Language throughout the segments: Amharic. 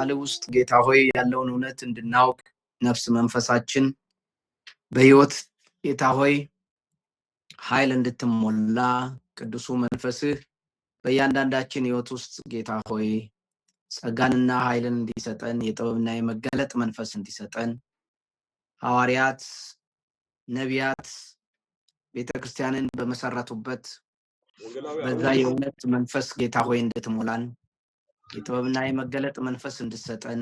በቃል ውስጥ ጌታ ሆይ ያለውን እውነት እንድናውቅ ነፍስ መንፈሳችን በህይወት ጌታ ሆይ ኃይል እንድትሞላ ቅዱሱ መንፈስህ በእያንዳንዳችን ህይወት ውስጥ ጌታ ሆይ ጸጋንና ኃይልን እንዲሰጠን የጥበብና የመገለጥ መንፈስ እንዲሰጠን ሐዋርያት ነቢያት ቤተክርስቲያንን በመሰረቱበት በዛ የእውነት መንፈስ ጌታ ሆይ እንድትሞላን የጥበብና የመገለጥ መንፈስ እንድትሰጠን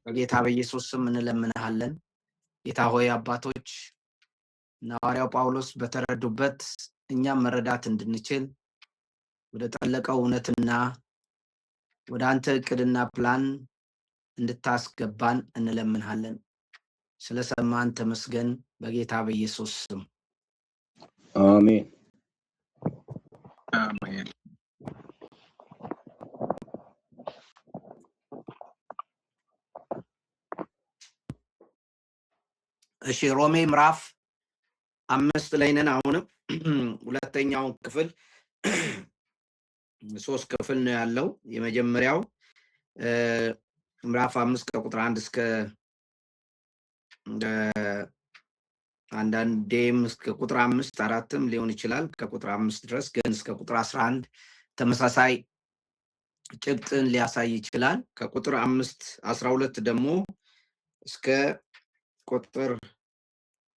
በጌታ በኢየሱስ ስም እንለምንሃለን። ጌታ ሆይ አባቶች ሐዋርያው ጳውሎስ በተረዱበት እኛም መረዳት እንድንችል ወደ ጠለቀው እውነትና ወደ አንተ እቅድና ፕላን እንድታስገባን እንለምንሃለን። ስለሰማን ተመስገን በጌታ በኢየሱስ ስም አሜን አሜን። እሺ ሮሜ ምዕራፍ 5 ላይ ነን። አሁንም ሁለተኛው ክፍል 3 ክፍል ነው ያለው። የመጀመሪያው ምዕራፍ 5 ከቁጥር 1 እስከ አንዳንዴም እስከ ቁጥር 5 4ም ሊሆን ይችላል ከቁጥር 5 ድረስ ግን እስከ ቁጥር 11 ተመሳሳይ ጭብጥን ሊያሳይ ይችላል። ከቁጥር 5 12 ደግሞ እስከ ቁጥር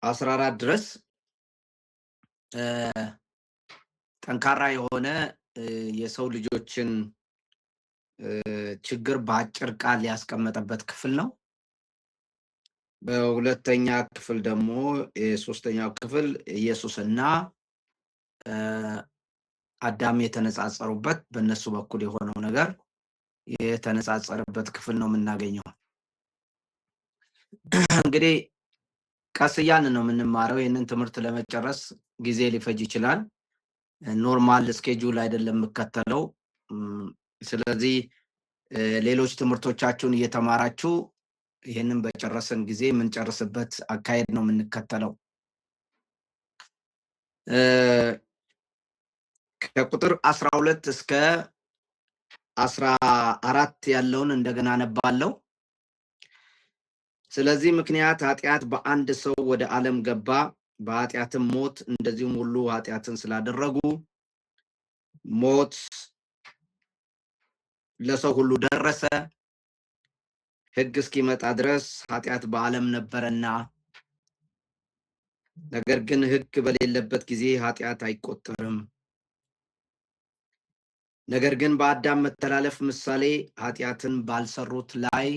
14 ድረስ ጠንካራ የሆነ የሰው ልጆችን ችግር በአጭር ቃል ያስቀመጠበት ክፍል ነው። በሁለተኛ ክፍል ደግሞ የሶስተኛው ክፍል ኢየሱስና አዳም የተነጻጸሩበት በእነሱ በኩል የሆነው ነገር የተነጻጸረበት ክፍል ነው የምናገኘው። እንግዲህ ቀስያን ነው የምንማረው። ይህንን ትምህርት ለመጨረስ ጊዜ ሊፈጅ ይችላል። ኖርማል ስኬጁል አይደለም የምከተለው። ስለዚህ ሌሎች ትምህርቶቻችሁን እየተማራችሁ ይህንን በጨረሰን ጊዜ የምንጨርስበት አካሄድ ነው የምንከተለው። ከቁጥር 12 እስከ 14 ያለውን እንደገና አነባለሁ። ስለዚህ ምክንያት ኃጢአት በአንድ ሰው ወደ ዓለም ገባ፣ በኃጢአትም ሞት፣ እንደዚሁም ሁሉ ኃጢአትን ስላደረጉ ሞት ለሰው ሁሉ ደረሰ። ሕግ እስኪመጣ ድረስ ኃጢአት በዓለም ነበረና፣ ነገር ግን ሕግ በሌለበት ጊዜ ኃጢአት አይቆጠርም። ነገር ግን በአዳም መተላለፍ ምሳሌ ኃጢአትን ባልሰሩት ላይ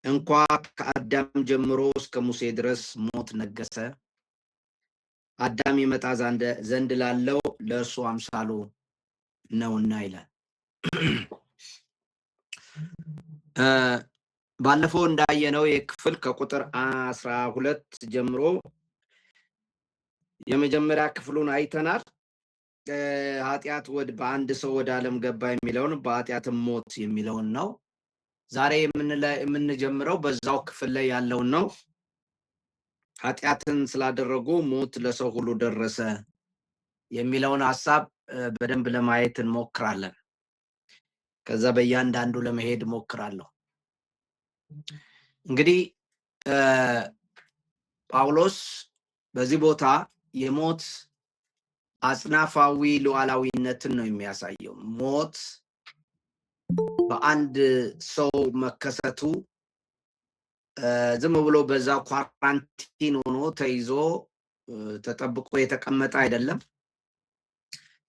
እንኳ ከአዳም ጀምሮ እስከ ሙሴ ድረስ ሞት ነገሰ። አዳም ይመጣ ዘንድ ላለው ለእርሱ አምሳሉ ነውና ይላል። ባለፈው እንዳየነው የክፍል ከቁጥር 12 ጀምሮ የመጀመሪያ ክፍሉን አይተናል። ኃጢአት በአንድ ሰው ወደ ዓለም ገባ የሚለውን በኃጢአትም ሞት የሚለውን ነው። ዛሬ የምንጀምረው በዛው ክፍል ላይ ያለውን ነው። ኃጢአትን ስላደረጉ ሞት ለሰው ሁሉ ደረሰ የሚለውን ሐሳብ በደንብ ለማየት እንሞክራለን። ከዛ በእያንዳንዱ ለመሄድ ሞክራለሁ። እንግዲህ ጳውሎስ በዚህ ቦታ የሞት አጽናፋዊ ሉዓላዊነትን ነው የሚያሳየው። ሞት በአንድ ሰው መከሰቱ ዝም ብሎ በዛ ኳራንቲን ሆኖ ተይዞ ተጠብቆ የተቀመጠ አይደለም።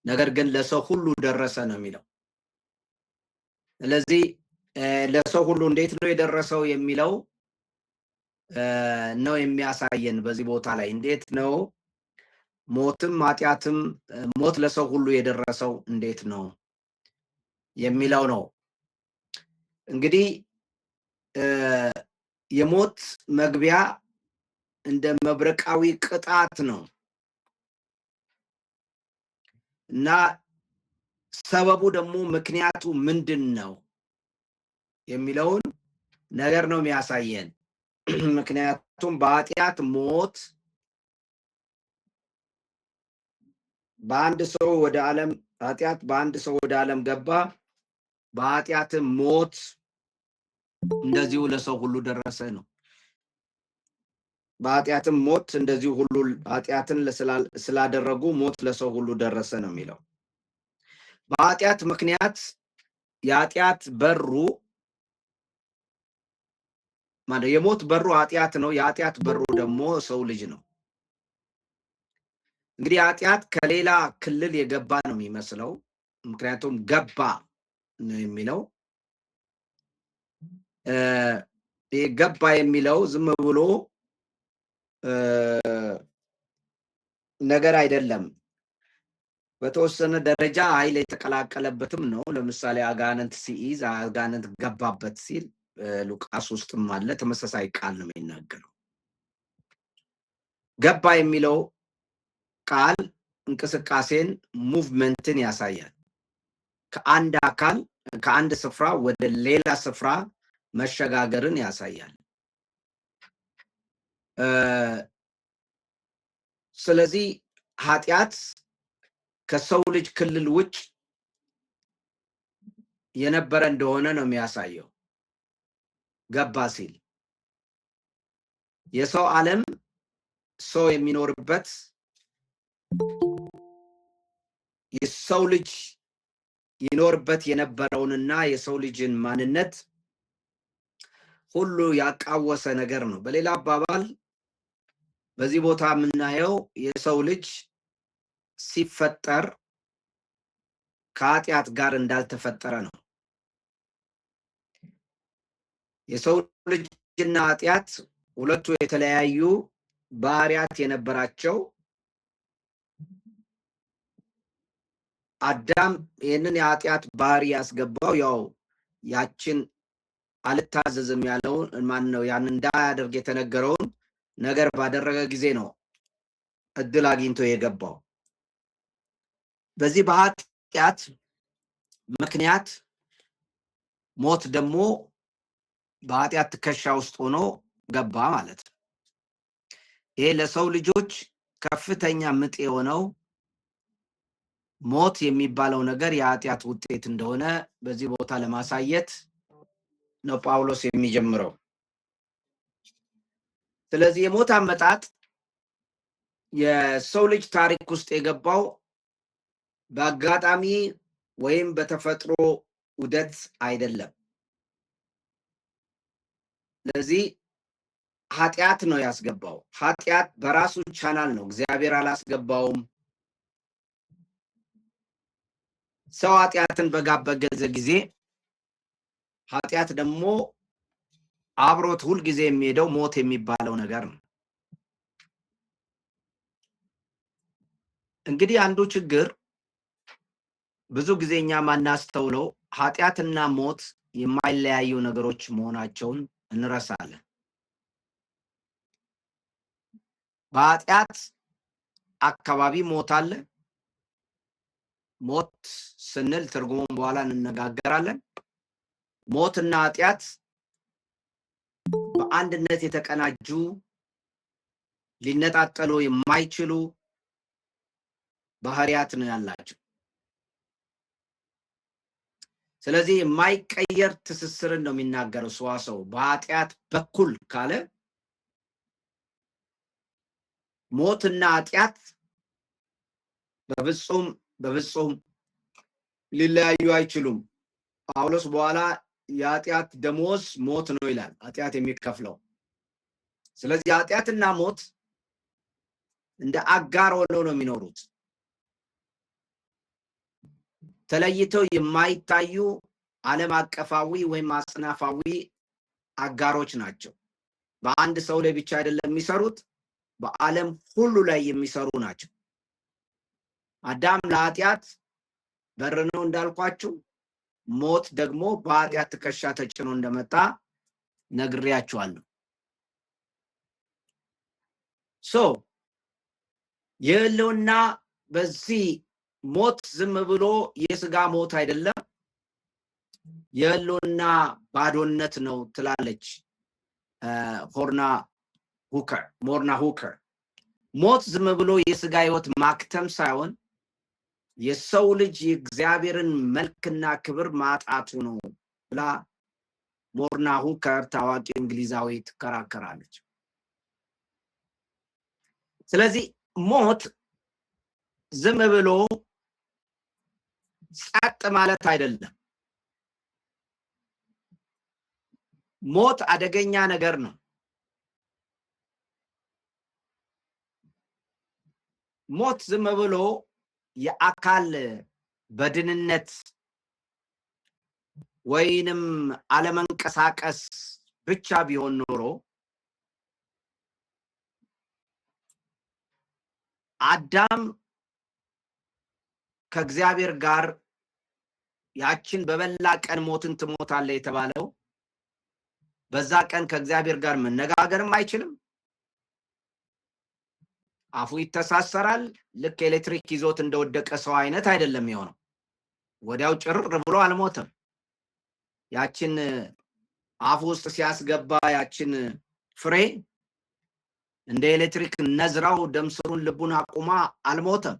ነገር ግን ለሰው ሁሉ ደረሰ ነው የሚለው። ስለዚህ ለሰው ሁሉ እንዴት ነው የደረሰው የሚለው ነው የሚያሳየን። በዚህ ቦታ ላይ እንዴት ነው ሞትም ኃጢአትም ሞት ለሰው ሁሉ የደረሰው እንዴት ነው የሚለው ነው። እንግዲህ የሞት መግቢያ እንደ መብረቃዊ ቅጣት ነው እና ሰበቡ ደግሞ ምክንያቱ ምንድን ነው የሚለውን ነገር ነው የሚያሳየን። ምክንያቱም በኃጢአት ሞት በአንድ ሰው ወደ ዓለም ኃጢአት በአንድ ሰው ወደ ዓለም ገባ፣ በኃጢአት ሞት እንደዚሁ ለሰው ሁሉ ደረሰ ነው። በኃጢአት ሞት እንደዚሁ ሁሉ ኃጢአትን ስላደረጉ ሞት ለሰው ሁሉ ደረሰ ነው የሚለው። በኃጢአት ምክንያት የኃጢአት በሩ ማለት የሞት በሩ ኃጢአት ነው። የኃጢአት በሩ ደግሞ ሰው ልጅ ነው። እንግዲህ ኃጢአት ከሌላ ክልል የገባ ነው የሚመስለው። ምክንያቱም ገባ ነው የሚለው። ገባ የሚለው ዝም ብሎ ነገር አይደለም። በተወሰነ ደረጃ ኃይል የተቀላቀለበትም ነው። ለምሳሌ አጋንንት ሲይዝ አጋንንት ገባበት ሲል ሉቃስ ውስጥም አለ። ተመሳሳይ ቃል ነው የሚናገረው። ገባ የሚለው ቃል እንቅስቃሴን ሙቭመንትን ያሳያል። ከአንድ አካል ከአንድ ስፍራ ወደ ሌላ ስፍራ መሸጋገርን ያሳያል። ስለዚህ ኃጢአት ከሰው ልጅ ክልል ውጭ የነበረ እንደሆነ ነው የሚያሳየው። ገባ ሲል የሰው ዓለም ሰው የሚኖርበት የሰው ልጅ ይኖርበት የነበረውንና የሰው ልጅን ማንነት ሁሉ ያቃወሰ ነገር ነው። በሌላ አባባል በዚህ ቦታ የምናየው የሰው ልጅ ሲፈጠር ከኃጢአት ጋር እንዳልተፈጠረ ነው። የሰው ልጅና ኃጢአት ሁለቱ የተለያዩ ባህሪያት የነበራቸው፣ አዳም ይህንን የኃጢአት ባህሪ ያስገባው ያው ያችን አልታዘዝም ያለውን ማን ነው ያን እንዳያደርግ የተነገረውን ነገር ባደረገ ጊዜ ነው እድል አግኝቶ የገባው። በዚህ በኃጢአት ምክንያት ሞት ደግሞ በኃጢአት ትከሻ ውስጥ ሆኖ ገባ ማለት ነው። ይሄ ለሰው ልጆች ከፍተኛ ምጥ የሆነው ሞት የሚባለው ነገር የኃጢአት ውጤት እንደሆነ በዚህ ቦታ ለማሳየት ነው ጳውሎስ የሚጀምረው። ስለዚህ የሞት አመጣጥ የሰው ልጅ ታሪክ ውስጥ የገባው በአጋጣሚ ወይም በተፈጥሮ ውደት አይደለም። ስለዚህ ኃጢአት ነው ያስገባው። ኃጢአት በራሱ ቻናል ነው፣ እግዚአብሔር አላስገባውም። ሰው ኃጢአትን በጋበገዘ ጊዜ ኃጢአት ደግሞ አብሮት ሁል ጊዜ የሚሄደው ሞት የሚባለው ነገር ነው። እንግዲህ አንዱ ችግር ብዙ ጊዜ እኛ ማናስተውለው ኃጢአትና ሞት የማይለያዩ ነገሮች መሆናቸውን እንረሳለን። በኃጢአት አካባቢ ሞት አለ። ሞት ስንል ትርጉሙን በኋላ እንነጋገራለን። ሞትና ኃጢአት በአንድነት የተቀናጁ ሊነጣጠሉ የማይችሉ ባህሪያት ነው ያላቸው። ስለዚህ የማይቀየር ትስስርን ነው የሚናገረው ሰዋሰው። በኃጢአት በኩል ካለ ሞትና ኃጢአት በፍጹም ሊለያዩ አይችሉም። ጳውሎስ በኋላ የኃጢአት ደሞዝ ሞት ነው ይላል፣ ኃጢአት የሚከፍለው። ስለዚህ ኃጢአትና ሞት እንደ አጋር ሆነው ነው የሚኖሩት። ተለይተው የማይታዩ ዓለም አቀፋዊ ወይም አጽናፋዊ አጋሮች ናቸው። በአንድ ሰው ላይ ብቻ አይደለም የሚሰሩት፣ በዓለም ሁሉ ላይ የሚሰሩ ናቸው። አዳም ለኃጢአት በር ነው እንዳልኳችሁ፣ ሞት ደግሞ በኃጢአት ትከሻ ተጭኖ እንደመጣ ነግሬያችኋለሁ። የህልውና በዚህ ሞት ዝም ብሎ የስጋ ሞት አይደለም፣ የህልውና ባዶነት ነው ትላለች ሞርና ሁከር። ሞት ዝም ብሎ የስጋ ህይወት ማክተም ሳይሆን የሰው ልጅ የእግዚአብሔርን መልክና ክብር ማጣቱ ነው ብላ ሞርና ሁከር ታዋቂ እንግሊዛዊ ትከራከራለች። ስለዚህ ሞት ዝም ብሎ ጸጥ ማለት አይደለም። ሞት አደገኛ ነገር ነው። ሞት ዝም ብሎ የአካል በድንነት ወይንም አለመንቀሳቀስ ብቻ ቢሆን ኖሮ አዳም ከእግዚአብሔር ጋር ያችን በበላ ቀን ሞትን ትሞታለህ የተባለው በዛ ቀን ከእግዚአብሔር ጋር መነጋገርም አይችልም። አፉ ይተሳሰራል። ልክ ኤሌክትሪክ ይዞት እንደወደቀ ሰው አይነት አይደለም የሆነው። ወዲያው ጭርር ብሎ አልሞተም። ያችን አፉ ውስጥ ሲያስገባ ያችን ፍሬ እንደ ኤሌክትሪክ ነዝራው ደምስሩን ልቡን አቁማ አልሞተም።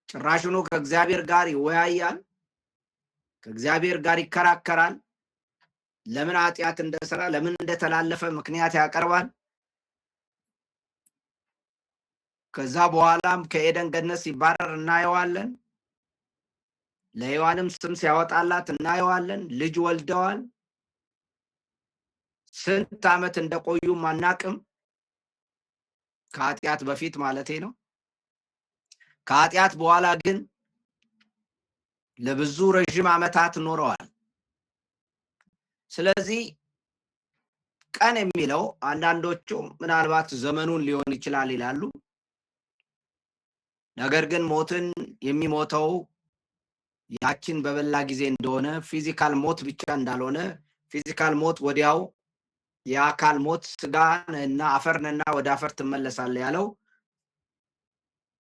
ጭራሽኑ ከእግዚአብሔር ጋር ይወያያል፣ ከእግዚአብሔር ጋር ይከራከራል። ለምን ኃጢአት እንደሰራ ለምን እንደተላለፈ ምክንያት ያቀርባል። ከዛ በኋላም ከኤደን ገነት ሲባረር እናየዋለን። ለሔዋንም ስም ሲያወጣላት እናየዋለን። ልጅ ወልደዋል። ስንት ዓመት እንደቆዩ ማናቅም። ከኃጢአት በፊት ማለቴ ነው። ከኃጢአት በኋላ ግን ለብዙ ረጅም ዓመታት ኖረዋል። ስለዚህ ቀን የሚለው አንዳንዶቹ ምናልባት ዘመኑን ሊሆን ይችላል ይላሉ። ነገር ግን ሞትን የሚሞተው ያችን በበላ ጊዜ እንደሆነ ፊዚካል ሞት ብቻ እንዳልሆነ ፊዚካል ሞት ወዲያው የአካል ሞት ስጋና አፈርንና ወደ አፈር ትመለሳለህ ያለው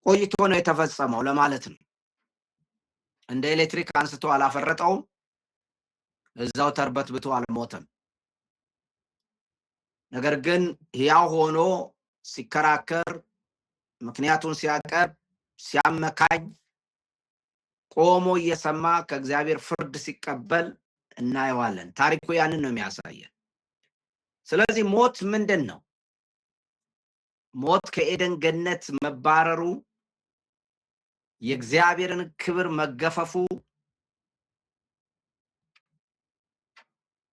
ቆይቶ ነው የተፈጸመው ለማለት ነው። እንደ ኤሌክትሪክ አንስቶ አላፈረጠውም። እዛው ተርበትብቶ አልሞተም። ነገር ግን ሕያው ሆኖ ሲከራከር ምክንያቱን ሲያቀርብ ሲያመካኝ ቆሞ እየሰማ ከእግዚአብሔር ፍርድ ሲቀበል እናየዋለን። ታሪኩ ያንን ነው የሚያሳየን። ስለዚህ ሞት ምንድን ነው? ሞት ከኤደን ገነት መባረሩ፣ የእግዚአብሔርን ክብር መገፈፉ፣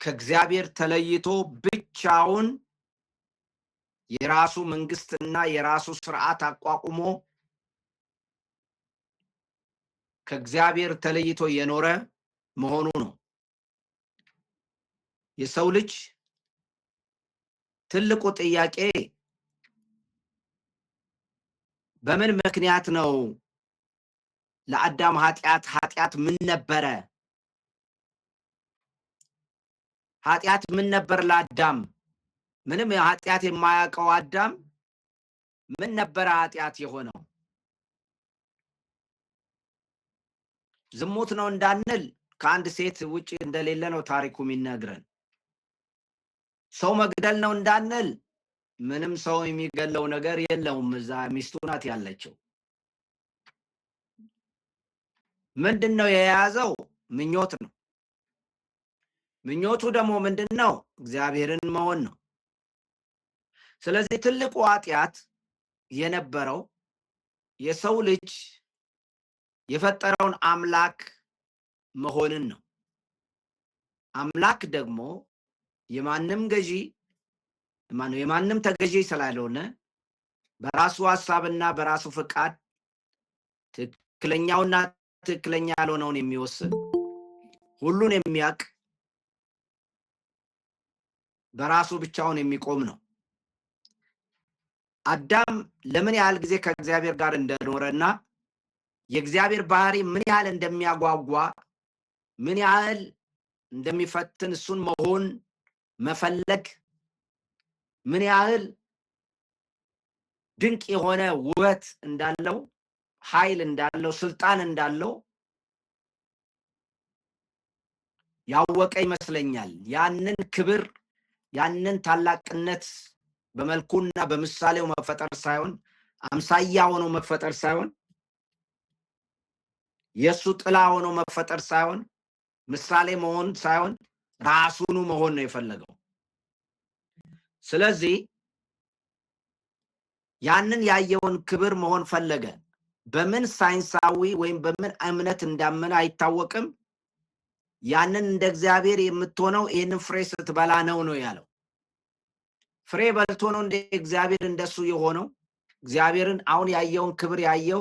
ከእግዚአብሔር ተለይቶ ብቻውን የራሱ መንግስትና የራሱ ስርዓት አቋቁሞ ከእግዚአብሔር ተለይቶ የኖረ መሆኑ ነው። የሰው ልጅ ትልቁ ጥያቄ በምን ምክንያት ነው? ለአዳም ኃጢአት ምን ነበረ? ኃጢአት ምን ነበር ለአዳም? ምንም ኃጢአት የማያውቀው አዳም ምን ነበረ ኃጢአት የሆነው? ዝሙት ነው እንዳንል ከአንድ ሴት ውጪ እንደሌለ ነው ታሪኩ የሚነግረን። ሰው መግደል ነው እንዳንል ምንም ሰው የሚገለው ነገር የለውም። እዛ ሚስቱ ናት ያለችው። ምንድነው የያዘው? ምኞት ነው። ምኞቱ ደግሞ ምንድነው? እግዚአብሔርን መሆን ነው። ስለዚህ ትልቁ ኃጢአት የነበረው የሰው ልጅ የፈጠረውን አምላክ መሆንን ነው። አምላክ ደግሞ የማንም ገዢ የማንም ተገዢ ስላልሆነ በራሱ ሐሳብና በራሱ ፍቃድ ትክክለኛውና ትክክለኛ ያልሆነውን የሚወስን ሁሉን የሚያውቅ በራሱ ብቻውን የሚቆም ነው። አዳም ለምን ያህል ጊዜ ከእግዚአብሔር ጋር እንደኖረና የእግዚአብሔር ባህሪ ምን ያህል እንደሚያጓጓ ምን ያህል እንደሚፈትን እሱን መሆን መፈለግ ምን ያህል ድንቅ የሆነ ውበት እንዳለው ኃይል እንዳለው ስልጣን እንዳለው ያወቀ ይመስለኛል። ያንን ክብር ያንን ታላቅነት በመልኩና በምሳሌው መፈጠር ሳይሆን አምሳያ ሆኖ መፈጠር ሳይሆን የሱ ጥላ ሆኖ መፈጠር ሳይሆን ምሳሌ መሆን ሳይሆን ራሱኑ መሆን ነው የፈለገው። ስለዚህ ያንን ያየውን ክብር መሆን ፈለገ። በምን ሳይንሳዊ ወይም በምን እምነት እንዳመነ አይታወቅም። ያንን እንደ እግዚአብሔር የምትሆነው ይህንን ፍሬ ስትበላ ነው ያለው። ፍሬ በልቶ ነው እንደ እግዚአብሔር እንደሱ የሆነው። እግዚአብሔርን አሁን ያየውን ክብር ያየው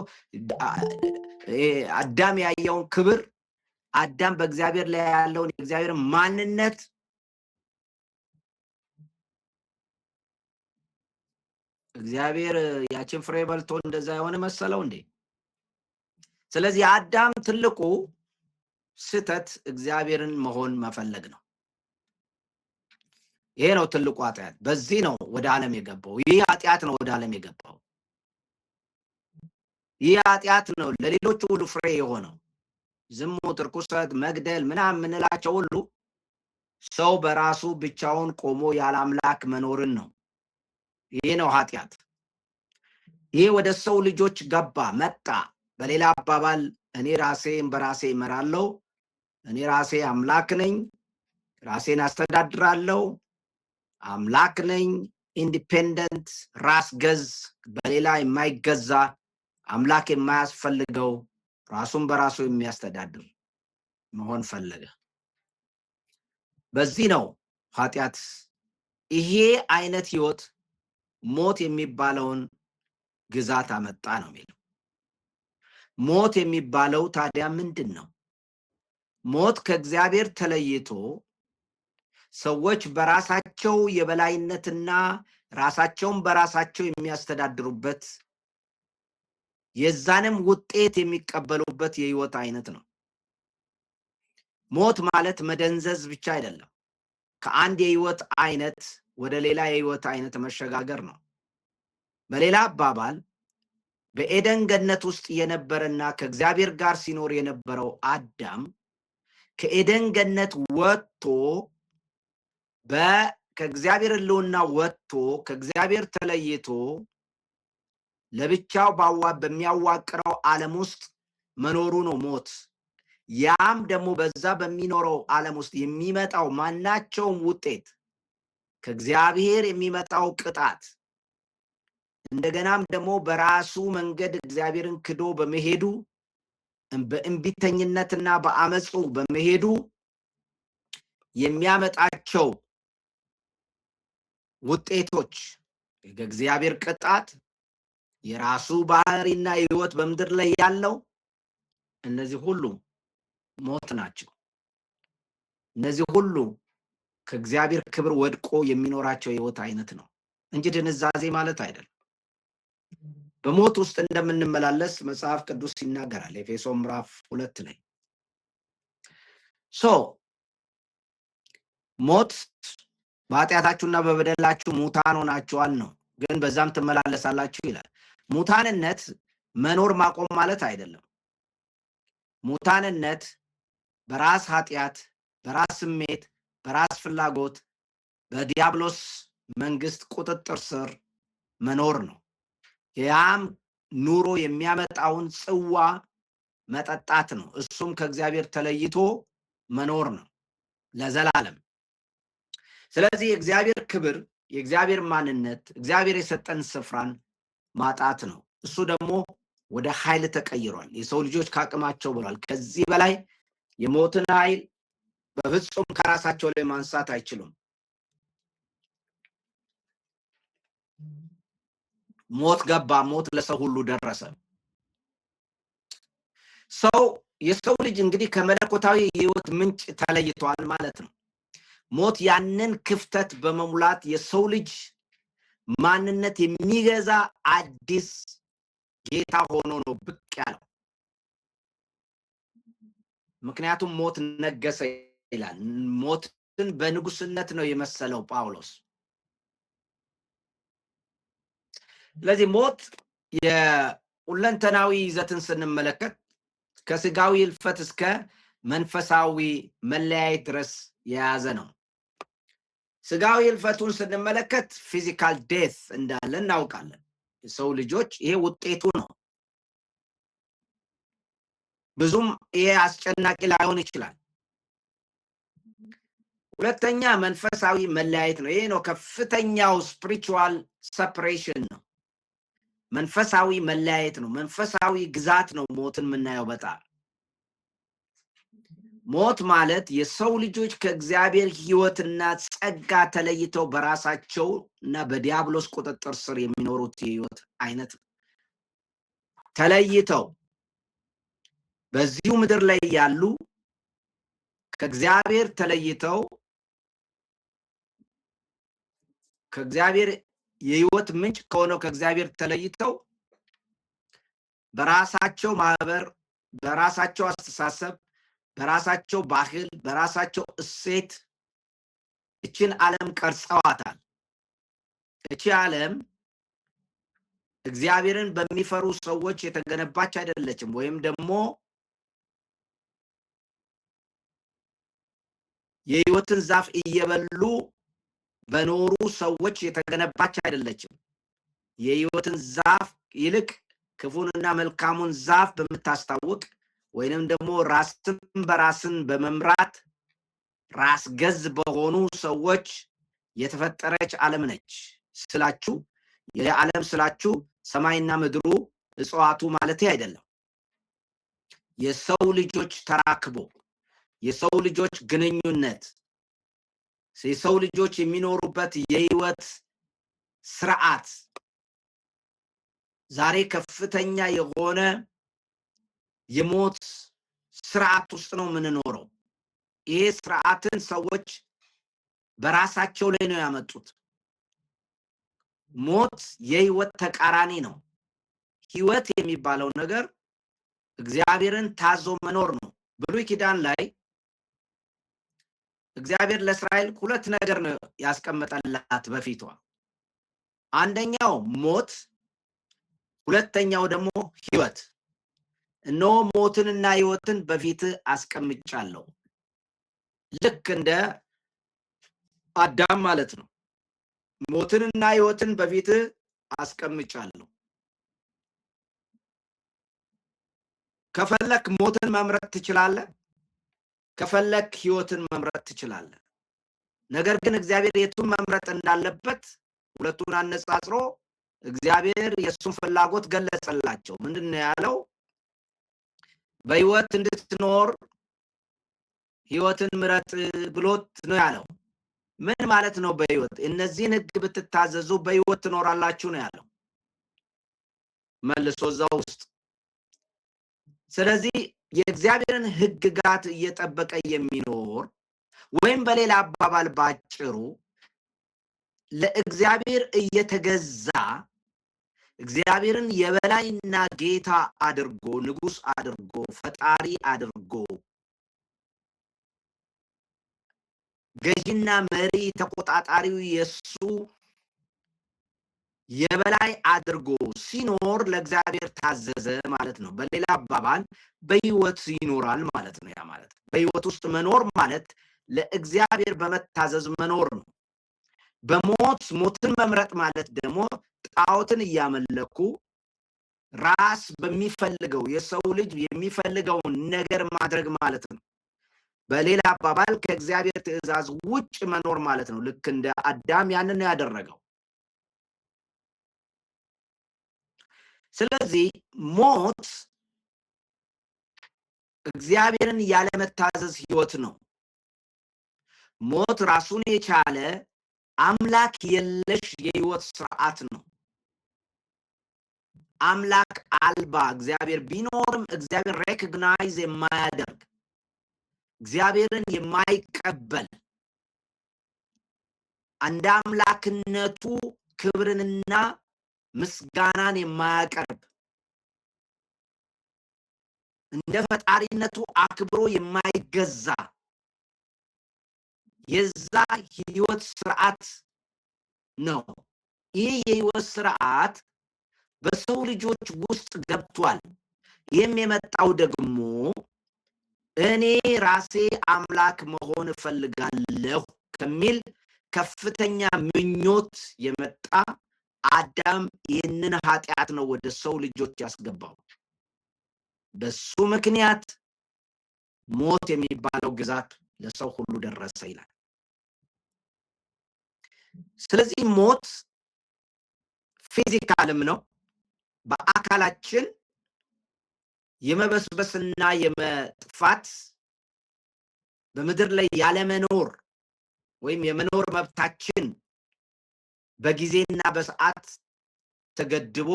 አዳም ያየውን ክብር አዳም በእግዚአብሔር ላይ ያለውን የእግዚአብሔር ማንነት እግዚአብሔር ያችን ፍሬ በልቶ እንደዛ የሆነ መሰለው እንዴ? ስለዚህ አዳም ትልቁ ስህተት እግዚአብሔርን መሆን መፈለግ ነው። ይሄ ነው ትልቁ ኃጢአት። በዚህ ነው ወደ ዓለም የገባው። ይህ ኃጢአት ነው ወደ ዓለም የገባው። ይህ ኃጢአት ነው ለሌሎቹ ሁሉ ፍሬ የሆነው። ዝሙት፣ ርኩሰት፣ መግደል ምናምን የምንላቸው ሁሉ ሰው በራሱ ብቻውን ቆሞ ያለ አምላክ መኖርን ነው። ይሄ ነው ኃጢአት። ይሄ ወደ ሰው ልጆች ገባ መጣ። በሌላ አባባል እኔ ራሴን በራሴ እመራለሁ፣ እኔ ራሴ አምላክ ነኝ፣ ራሴን አስተዳድራለሁ፣ አምላክ ነኝ፣ ኢንዲፔንደንት ራስ ገዝ፣ በሌላ የማይገዛ አምላክ የማያስፈልገው ራሱን በራሱ የሚያስተዳድር መሆን ፈለገ። በዚህ ነው ኃጢአት። ይሄ አይነት ህይወት ሞት የሚባለውን ግዛት አመጣ ነው የሚለው። ሞት የሚባለው ታዲያ ምንድን ነው? ሞት ከእግዚአብሔር ተለይቶ ሰዎች በራሳቸው የበላይነትና ራሳቸውን በራሳቸው የሚያስተዳድሩበት የዛንም ውጤት የሚቀበሉበት የህይወት አይነት ነው። ሞት ማለት መደንዘዝ ብቻ አይደለም። ከአንድ የህይወት አይነት ወደ ሌላ የህይወት አይነት መሸጋገር ነው። በሌላ አባባል በኤደን ገነት ውስጥ የነበረና ከእግዚአብሔር ጋር ሲኖር የነበረው አዳም ከኤደን ገነት ወጥቶ ከእግዚአብሔር ህልውና ወጥቶ ከእግዚአብሔር ተለይቶ ለብቻው በሚያዋቅረው ዓለም ውስጥ መኖሩ ነው ሞት። ያም ደግሞ በዛ በሚኖረው ዓለም ውስጥ የሚመጣው ማናቸውም ውጤት ከእግዚአብሔር የሚመጣው ቅጣት እንደገናም ደግሞ በራሱ መንገድ እግዚአብሔርን ክዶ በመሄዱ በእንቢተኝነትና በአመፁ በመሄዱ የሚያመጣቸው ውጤቶች የእግዚአብሔር ቅጣት የራሱ ባህሪና ህይወት በምድር ላይ ያለው እነዚህ ሁሉ ሞት ናቸው። እነዚህ ሁሉ ከእግዚአብሔር ክብር ወድቆ የሚኖራቸው የህይወት አይነት ነው እንጂ ድንዛዜ ማለት አይደለም። በሞት ውስጥ እንደምንመላለስ መጽሐፍ ቅዱስ ይናገራል ኤፌሶን ምዕራፍ 2 ላይ። ሞት በኃጢአታችሁና በበደላችሁ ሙታን ሆናችኋል ነው፣ ግን በዛም ትመላለሳላችሁ ይላል። ሙታንነት መኖር ማቆም ማለት አይደለም። ሙታንነት በራስ ኃጢአት፣ በራስ ስሜት፣ በራስ ፍላጎት በዲያብሎስ መንግስት ቁጥጥር ስር መኖር ነው። ያም ኑሮ የሚያመጣውን ጽዋ መጠጣት ነው። እሱም ከእግዚአብሔር ተለይቶ መኖር ነው ለዘላለም። ስለዚህ የእግዚአብሔር ክብር፣ የእግዚአብሔር ማንነት፣ እግዚአብሔር የሰጠን ስፍራን ማጣት ነው። እሱ ደግሞ ወደ ኃይል ተቀይሯል። የሰው ልጆች ካቅማቸው ብሏል። ከዚህ በላይ የሞትን ኃይል በፍጹም ከራሳቸው ላይ ማንሳት አይችሉም። ሞት ገባ። ሞት ለሰው ሁሉ ደረሰ። የሰው ልጅ እንግዲህ ከመለኮታዊ የህይወት ምንጭ ተለይቷል ማለት ነው። ሞት ያንን ክፍተት በመሙላት የሰው ልጅ ማንነት የሚገዛ አዲስ ጌታ ሆኖ ነው ብቅ ያለው። ምክንያቱም ሞት ነገሰ ይላል። ሞትን በንጉስነት ነው የመሰለው ጳውሎስ። ስለዚህ ሞት የሁለንተናዊ ይዘትን ስንመለከት ከስጋዊ ህልፈት እስከ መንፈሳዊ መለያየት ድረስ የያዘ ነው። ስጋዊ ህልፈቱን ስንመለከት ፊዚካል ዴት እንዳለ እናውቃለን። የሰው ልጆች ይሄ ውጤቱ ነው። ብዙም ይሄ አስጨናቂ ላይሆን ይችላል። ሁለተኛ መንፈሳዊ መለያየት ነው። ይሄ ነው ከፍተኛው ስፒሪቹዋል ሰፐሬሽን ነው። መንፈሳዊ መለያየት ነው። መንፈሳዊ ግዛት ነው ሞትን የምናየው። በጣም ሞት ማለት የሰው ልጆች ከእግዚአብሔር ሕይወትና ጸጋ ተለይተው በራሳቸው እና በዲያብሎስ ቁጥጥር ስር የሚኖሩት የሕይወት አይነት ነው። ተለይተው በዚሁ ምድር ላይ ያሉ ከእግዚአብሔር ተለይተው ከእግዚአብሔር የሕይወት ምንጭ ከሆነው ከእግዚአብሔር ተለይተው በራሳቸው ማህበር፣ በራሳቸው አስተሳሰብ፣ በራሳቸው ባህል፣ በራሳቸው እሴት እችን ዓለም ቀርጸዋታል። እቺ ዓለም እግዚአብሔርን በሚፈሩ ሰዎች የተገነባች አይደለችም፣ ወይም ደግሞ የሕይወትን ዛፍ እየበሉ በኖሩ ሰዎች የተገነባች አይደለችም። የሕይወትን ዛፍ ይልቅ ክፉንና መልካሙን ዛፍ በምታስታውቅ ወይንም ደግሞ ራስን በራስን በመምራት ራስ ገዝ በሆኑ ሰዎች የተፈጠረች ዓለም ነች ስላችሁ፣ የዓለም ስላችሁ ሰማይና ምድሩ እጽዋቱ ማለት አይደለም። የሰው ልጆች ተራክቦ፣ የሰው ልጆች ግንኙነት፣ የሰው ልጆች የሚኖሩበት የሕይወት ስርዓት ዛሬ ከፍተኛ የሆነ የሞት ስርዓት ውስጥ ነው የምንኖረው። ይሄ ስርዓትን ሰዎች በራሳቸው ላይ ነው ያመጡት። ሞት የሕይወት ተቃራኒ ነው። ሕይወት የሚባለው ነገር እግዚአብሔርን ታዞ መኖር ነው። ብሉይ ኪዳን ላይ እግዚአብሔር ለእስራኤል ሁለት ነገር ነው ያስቀመጠላት በፊቷ። አንደኛው ሞት፣ ሁለተኛው ደግሞ ሕይወት። እነሆ ሞትንና ሕይወትን በፊት አስቀምጫለሁ። ልክ እንደ አዳም ማለት ነው። ሞትንና ሕይወትን በፊት አስቀምጫለሁ። ከፈለክ ሞትን መምረጥ ትችላለህ፣ ከፈለክ ሕይወትን መምረጥ ትችላለህ። ነገር ግን እግዚአብሔር የቱን መምረጥ እንዳለበት ሁለቱን አነጻጽሮ እግዚአብሔር የሱን ፍላጎት ገለጸላቸው። ምንድነው ያለው? በሕይወት እንድትኖር ሕይወትን ምረጥ ብሎት ነው ያለው። ምን ማለት ነው? በሕይወት እነዚህን ሕግ ብትታዘዙ በሕይወት ትኖራላችሁ ነው ያለው መልሶ እዛው ውስጥ። ስለዚህ የእግዚአብሔርን ሕግጋት እየጠበቀ የሚኖር ወይም በሌላ አባባል ባጭሩ ለእግዚአብሔር እየተገዛ እግዚአብሔርን የበላይና ጌታ አድርጎ ንጉስ አድርጎ ፈጣሪ አድርጎ ገዥና መሪ ተቆጣጣሪው የሱ የበላይ አድርጎ ሲኖር ለእግዚአብሔር ታዘዘ ማለት ነው። በሌላ አባባል በሕይወት ይኖራል ማለት ነው። ያ ማለት በሕይወት ውስጥ መኖር ማለት ለእግዚአብሔር በመታዘዝ መኖር ነው። ሞትን መምረጥ ማለት ደግሞ ጣዖትን እያመለኩ ራስ በሚፈልገው የሰው ልጅ የሚፈልገውን ነገር ማድረግ ማለት ነው። በሌላ አባባል ከእግዚአብሔር ትእዛዝ ውጭ መኖር ማለት ነው። ልክ እንደ አዳም ያንን ነው ያደረገው። ስለዚህ ሞት እግዚአብሔርን ያለመታዘዝ ሕይወት ነው። ሞት ራሱን የቻለ አምላክ የለሽ የሕይወት ስርዓት ነው። አምላክ አልባ እግዚአብሔር ቢኖርም እግዚአብሔር ሬኮግናይዝ የማያደርግ እግዚአብሔርን የማይቀበል እንደ አምላክነቱ ክብርንና ምስጋናን የማያቀርብ እንደ ፈጣሪነቱ አክብሮ የማይገዛ የዛ ሕይወት ስርዓት ነው። ይህ የሕይወት ስርዓት በሰው ልጆች ውስጥ ገብቷል። ይህም የመጣው ደግሞ እኔ ራሴ አምላክ መሆን እፈልጋለሁ ከሚል ከፍተኛ ምኞት የመጣ አዳም ይህንን ኃጢአት ነው ወደ ሰው ልጆች ያስገባው። በሱ ምክንያት ሞት የሚባለው ግዛት ለሰው ሁሉ ደረሰ ይላል። ስለዚህ ሞት ፊዚካልም ነው። በአካላችን የመበስበስና የመጥፋት በምድር ላይ ያለመኖር ወይም የመኖር መብታችን በጊዜና በሰዓት ተገድቦ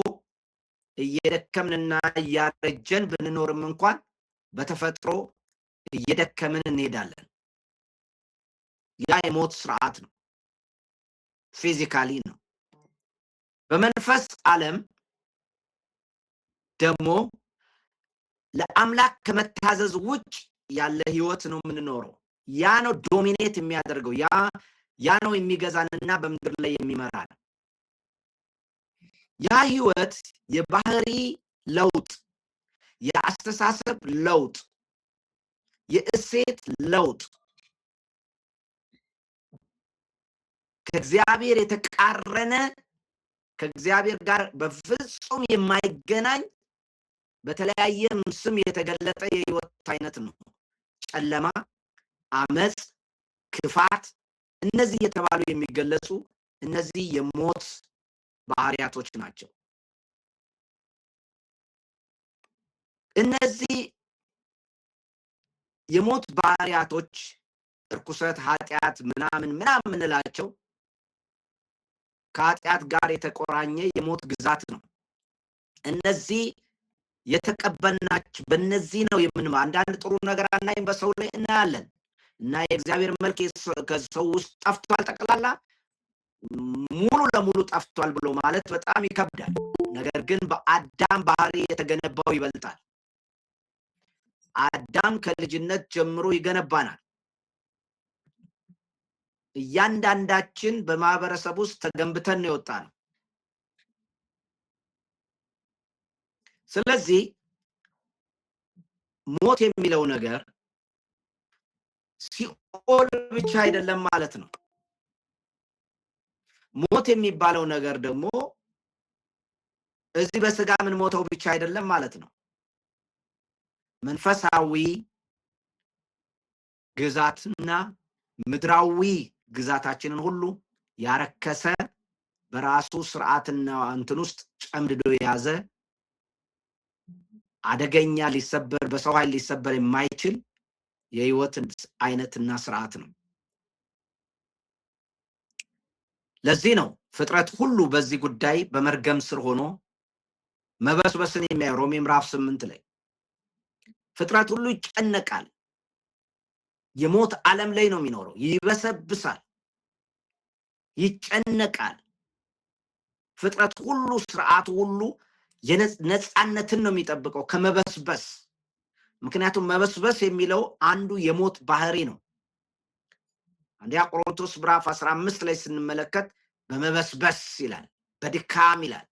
እየደከምንና እያረጀን ብንኖርም እንኳን በተፈጥሮ እየደከምን እንሄዳለን። ያ የሞት ስርዓት ነው፣ ፊዚካሊ ነው። በመንፈስ ዓለም ደግሞ ለአምላክ ከመታዘዝ ውጭ ያለ ህይወት ነው የምንኖረው። ያ ነው ዶሚኔት የሚያደርገው፣ ያ ነው የሚገዛንና በምድር ላይ የሚመራን። ያ ህይወት የባህሪ ለውጥ፣ የአስተሳሰብ ለውጥ፣ የእሴት ለውጥ፣ ከእግዚአብሔር የተቃረነ ከእግዚአብሔር ጋር በፍጹም የማይገናኝ በተለያየ ስም የተገለጠ የህይወት አይነት ነው። ጨለማ፣ አመጽ፣ ክፋት፣ እነዚህ የተባሉ የሚገለጹ እነዚህ የሞት ባህሪያቶች ናቸው። እነዚህ የሞት ባህሪያቶች እርኩሰት፣ ኃጢአት ምናምን እንላቸው ከኃጢአት ጋር የተቆራኘ የሞት ግዛት ነው። እነዚህ የተቀበልናቸው በእነዚህ ነው የምንማ አንዳንድ ጥሩ ነገር አናይም በሰው ላይ እናያለን እና የእግዚአብሔር መልክ ከሰው ውስጥ ጠፍቷል፣ ጠቅላላ ሙሉ ለሙሉ ጠፍቷል ብሎ ማለት በጣም ይከብዳል። ነገር ግን በአዳም ባህሪ የተገነባው ይበልጣል። አዳም ከልጅነት ጀምሮ ይገነባናል። እያንዳንዳችን በማህበረሰብ ውስጥ ተገንብተን ነው የወጣነው። ስለዚህ ሞት የሚለው ነገር ሲኦል ብቻ አይደለም ማለት ነው። ሞት የሚባለው ነገር ደግሞ እዚህ በስጋ ምን ሞተው ብቻ አይደለም ማለት ነው። መንፈሳዊ ግዛትና ምድራዊ ግዛታችንን ሁሉ ያረከሰ በራሱ ስርዓትና እንትን ውስጥ ጨምድዶ የያዘ አደገኛ ሊሰበር በሰው ኃይል ሊሰበር የማይችል የህይወት አይነትና ስርዓት ነው። ለዚህ ነው ፍጥረት ሁሉ በዚህ ጉዳይ በመርገም ስር ሆኖ መበስበስን የሚያየው። ሮሜ ምዕራፍ 8 ላይ ፍጥረት ሁሉ ይጨነቃል። የሞት ዓለም ላይ ነው የሚኖረው። ይበሰብሳል፣ ይጨነቃል። ፍጥረት ሁሉ ስርዓቱ ሁሉ ነፃነትን ነው የሚጠብቀው ከመበስበስ። ምክንያቱም መበስበስ የሚለው አንዱ የሞት ባህሪ ነው። አንደኛ ቆሮንቶስ ምዕራፍ 15 ላይ ስንመለከት በመበስበስ ይላል፣ በድካም ይላል።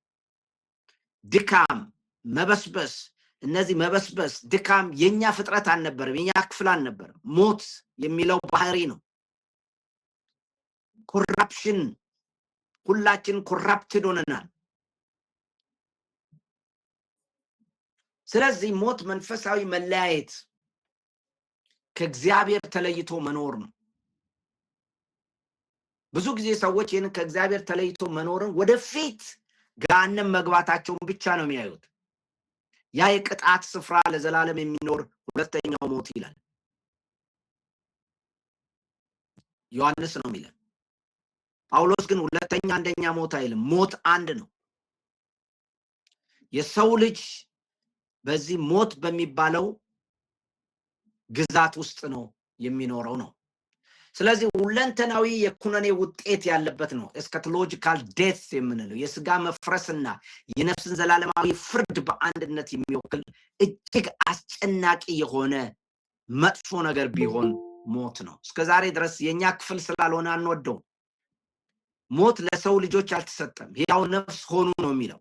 ድካም፣ መበስበስ፣ እነዚህ መበስበስ፣ ድካም የኛ ፍጥረት አልነበረም፣ የኛ ክፍል አልነበረም። ሞት የሚለው ባህሪ ነው። ኮራፕሽን፣ ሁላችን ኮራፕትድ ሆነናል። ስለዚህ ሞት መንፈሳዊ መለያየት፣ ከእግዚአብሔር ተለይቶ መኖር ነው። ብዙ ጊዜ ሰዎች ይህን ከእግዚአብሔር ተለይቶ መኖርን ወደፊት ገሃነም መግባታቸውን ብቻ ነው የሚያዩት። ያ የቅጣት ስፍራ ለዘላለም የሚኖር ሁለተኛው ሞት ይላል ዮሐንስ ነው የሚለው። ጳውሎስ ግን ሁለተኛ አንደኛ ሞት አይልም። ሞት አንድ ነው። የሰው ልጅ በዚህ ሞት በሚባለው ግዛት ውስጥ ነው የሚኖረው ነው። ስለዚህ ሁለንተናዊ የኩነኔ ውጤት ያለበት ነው። ኤስካቶሎጂካል ዴት የምንለው የስጋ መፍረስና የነፍስን ዘላለማዊ ፍርድ በአንድነት የሚወክል እጅግ አስጨናቂ የሆነ መጥፎ ነገር ቢሆን ሞት ነው። እስከዛሬ ድረስ የኛ ክፍል ስላልሆነ አንወደው። ሞት ለሰው ልጆች አልተሰጠም። ሕያው ነፍስ ሆኑ ነው የሚለው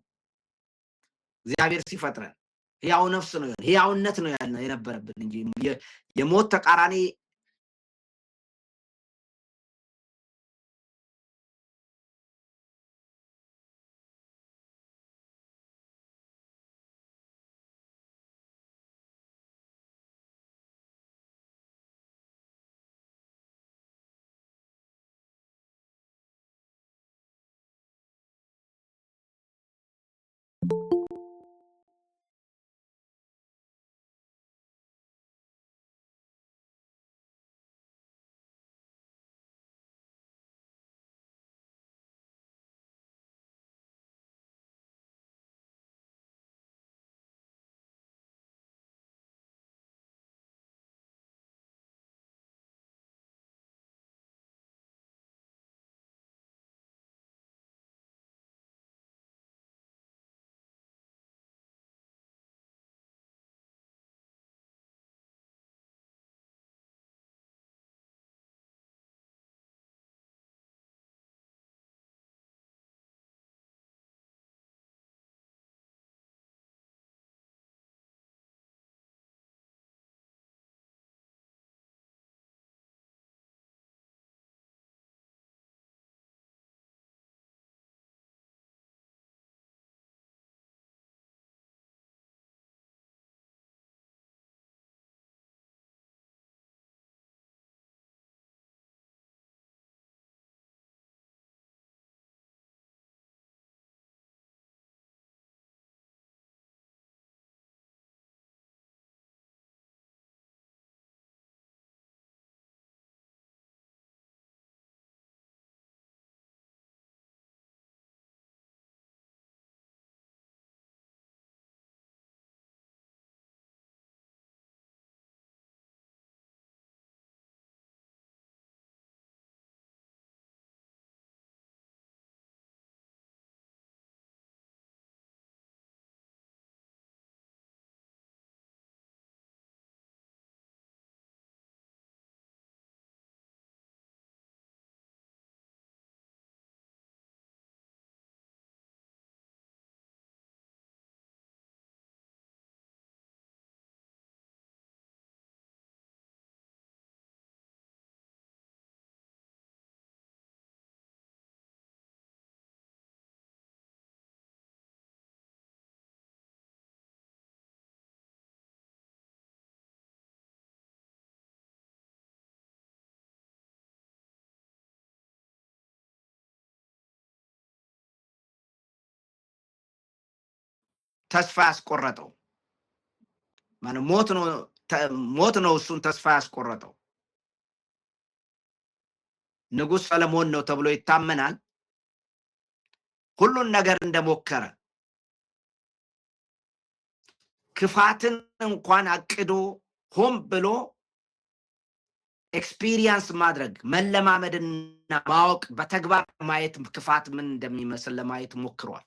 እግዚአብሔር ሲፈጥረን። ሕያው ነፍስ ነው፣ ሕያውነት ነው የነበረብን እንጂ የሞት ተቃራኒ ተስፋ ያስቆረጠው ማለት ሞት ነው እሱን ተስፋ ያስቆረጠው። ንጉሥ ሰለሞን ነው ተብሎ ይታመናል። ሁሉን ነገር እንደሞከረ ክፋትን እንኳን አቅዶ ሆን ብሎ ኤክስፒሪየንስ ማድረግ መለማመድና ማወቅ በተግባር ማየት ክፋት ምን እንደሚመስል ለማየት ሞክሯል።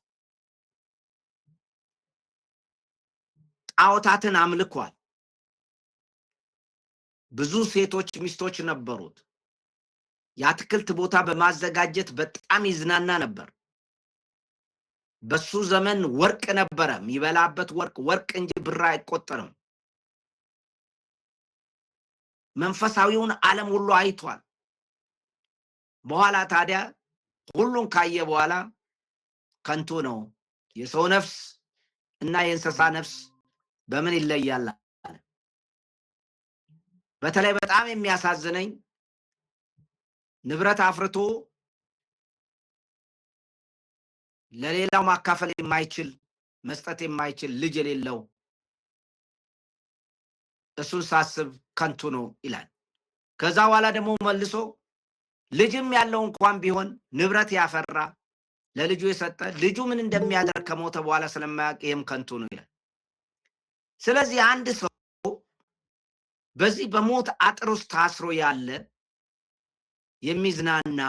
ጣዖታትን አምልኳል። ብዙ ሴቶች ሚስቶች ነበሩት። የአትክልት ቦታ በማዘጋጀት በጣም ይዝናና ነበር። በሱ ዘመን ወርቅ ነበረ፣ የሚበላበት ወርቅ እንጂ ብር አይቆጠርም። መንፈሳዊውን ዓለም ሁሉ አይቷል። በኋላ ታዲያ ሁሉን ካየ በኋላ ከንቱ ነው፣ የሰው ነፍስ እና የእንስሳ ነፍስ በምን ይለያል? በተለይ በጣም የሚያሳዝነኝ ንብረት አፍርቶ ለሌላው ማካፈል የማይችል መስጠት የማይችል ልጅ የሌለው እሱን ሳስብ ከንቱ ነው ይላል። ከዛ በኋላ ደግሞ መልሶ ልጅም ያለው እንኳን ቢሆን ንብረት ያፈራ ለልጁ የሰጠ ልጁ ምን እንደሚያደርግ ከሞተ በኋላ ስለማያውቅ ይህም ከንቱ ነው ይላል። ስለዚህ አንድ ሰው በዚህ በሞት አጥር ውስጥ ታስሮ ያለ የሚዝናና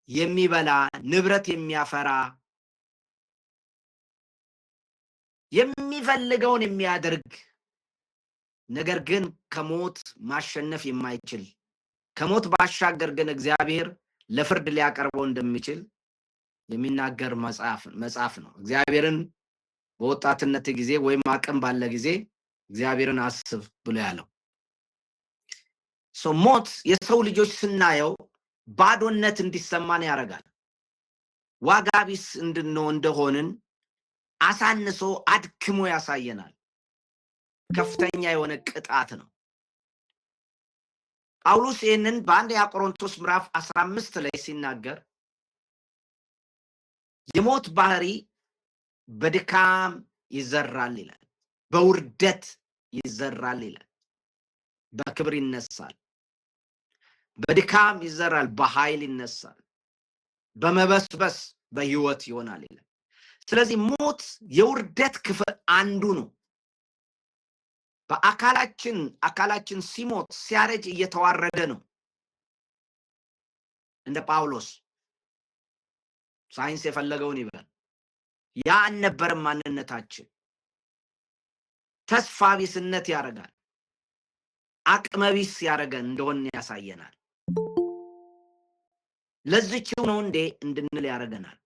የሚበላ ንብረት የሚያፈራ የሚፈልገውን የሚያደርግ ነገር ግን ከሞት ማሸነፍ የማይችል ከሞት ባሻገር ግን እግዚአብሔር ለፍርድ ሊያቀርበው እንደሚችል የሚናገር መጽሐፍ ነው። እግዚአብሔርን በወጣትነት ጊዜ ወይም አቅም ባለ ጊዜ እግዚአብሔርን አስብ ብሎ ያለው ሞት የሰው ልጆች ስናየው ባዶነት እንዲሰማን ያደርጋል። ዋጋ ቢስ እንደሆንን አሳንሶ አድክሞ ያሳየናል። ከፍተኛ የሆነ ቅጣት ነው። ጳውሎስ ይህንን በአንደኛ ቆሮንቶስ ምዕራፍ 15 ላይ ሲናገር የሞት ባህሪ በድካም ይዘራል ይላል፣ በውርደት ይዘራል ይላል፣ በክብር ይነሳል። በድካም ይዘራል፣ በኃይል ይነሳል፣ በመበስበስ በህይወት ይሆናል ይላል። ስለዚህ ሞት የውርደት ክፍል አንዱ ነው። አካላችን ሲሞት ሲያረጅ እየተዋረደ ነው። እንደ ጳውሎስ ሳይንስ የፈለገውን ይበል፣ ያ አልነበረም ማንነታችን። ተስፋ ቢስነት ያደርጋል፣ አቅመቢስ ያደርገን እንደሆነ ያሳየናል። ለዚህው ነው እንዴ እንድንል ያደርገናል።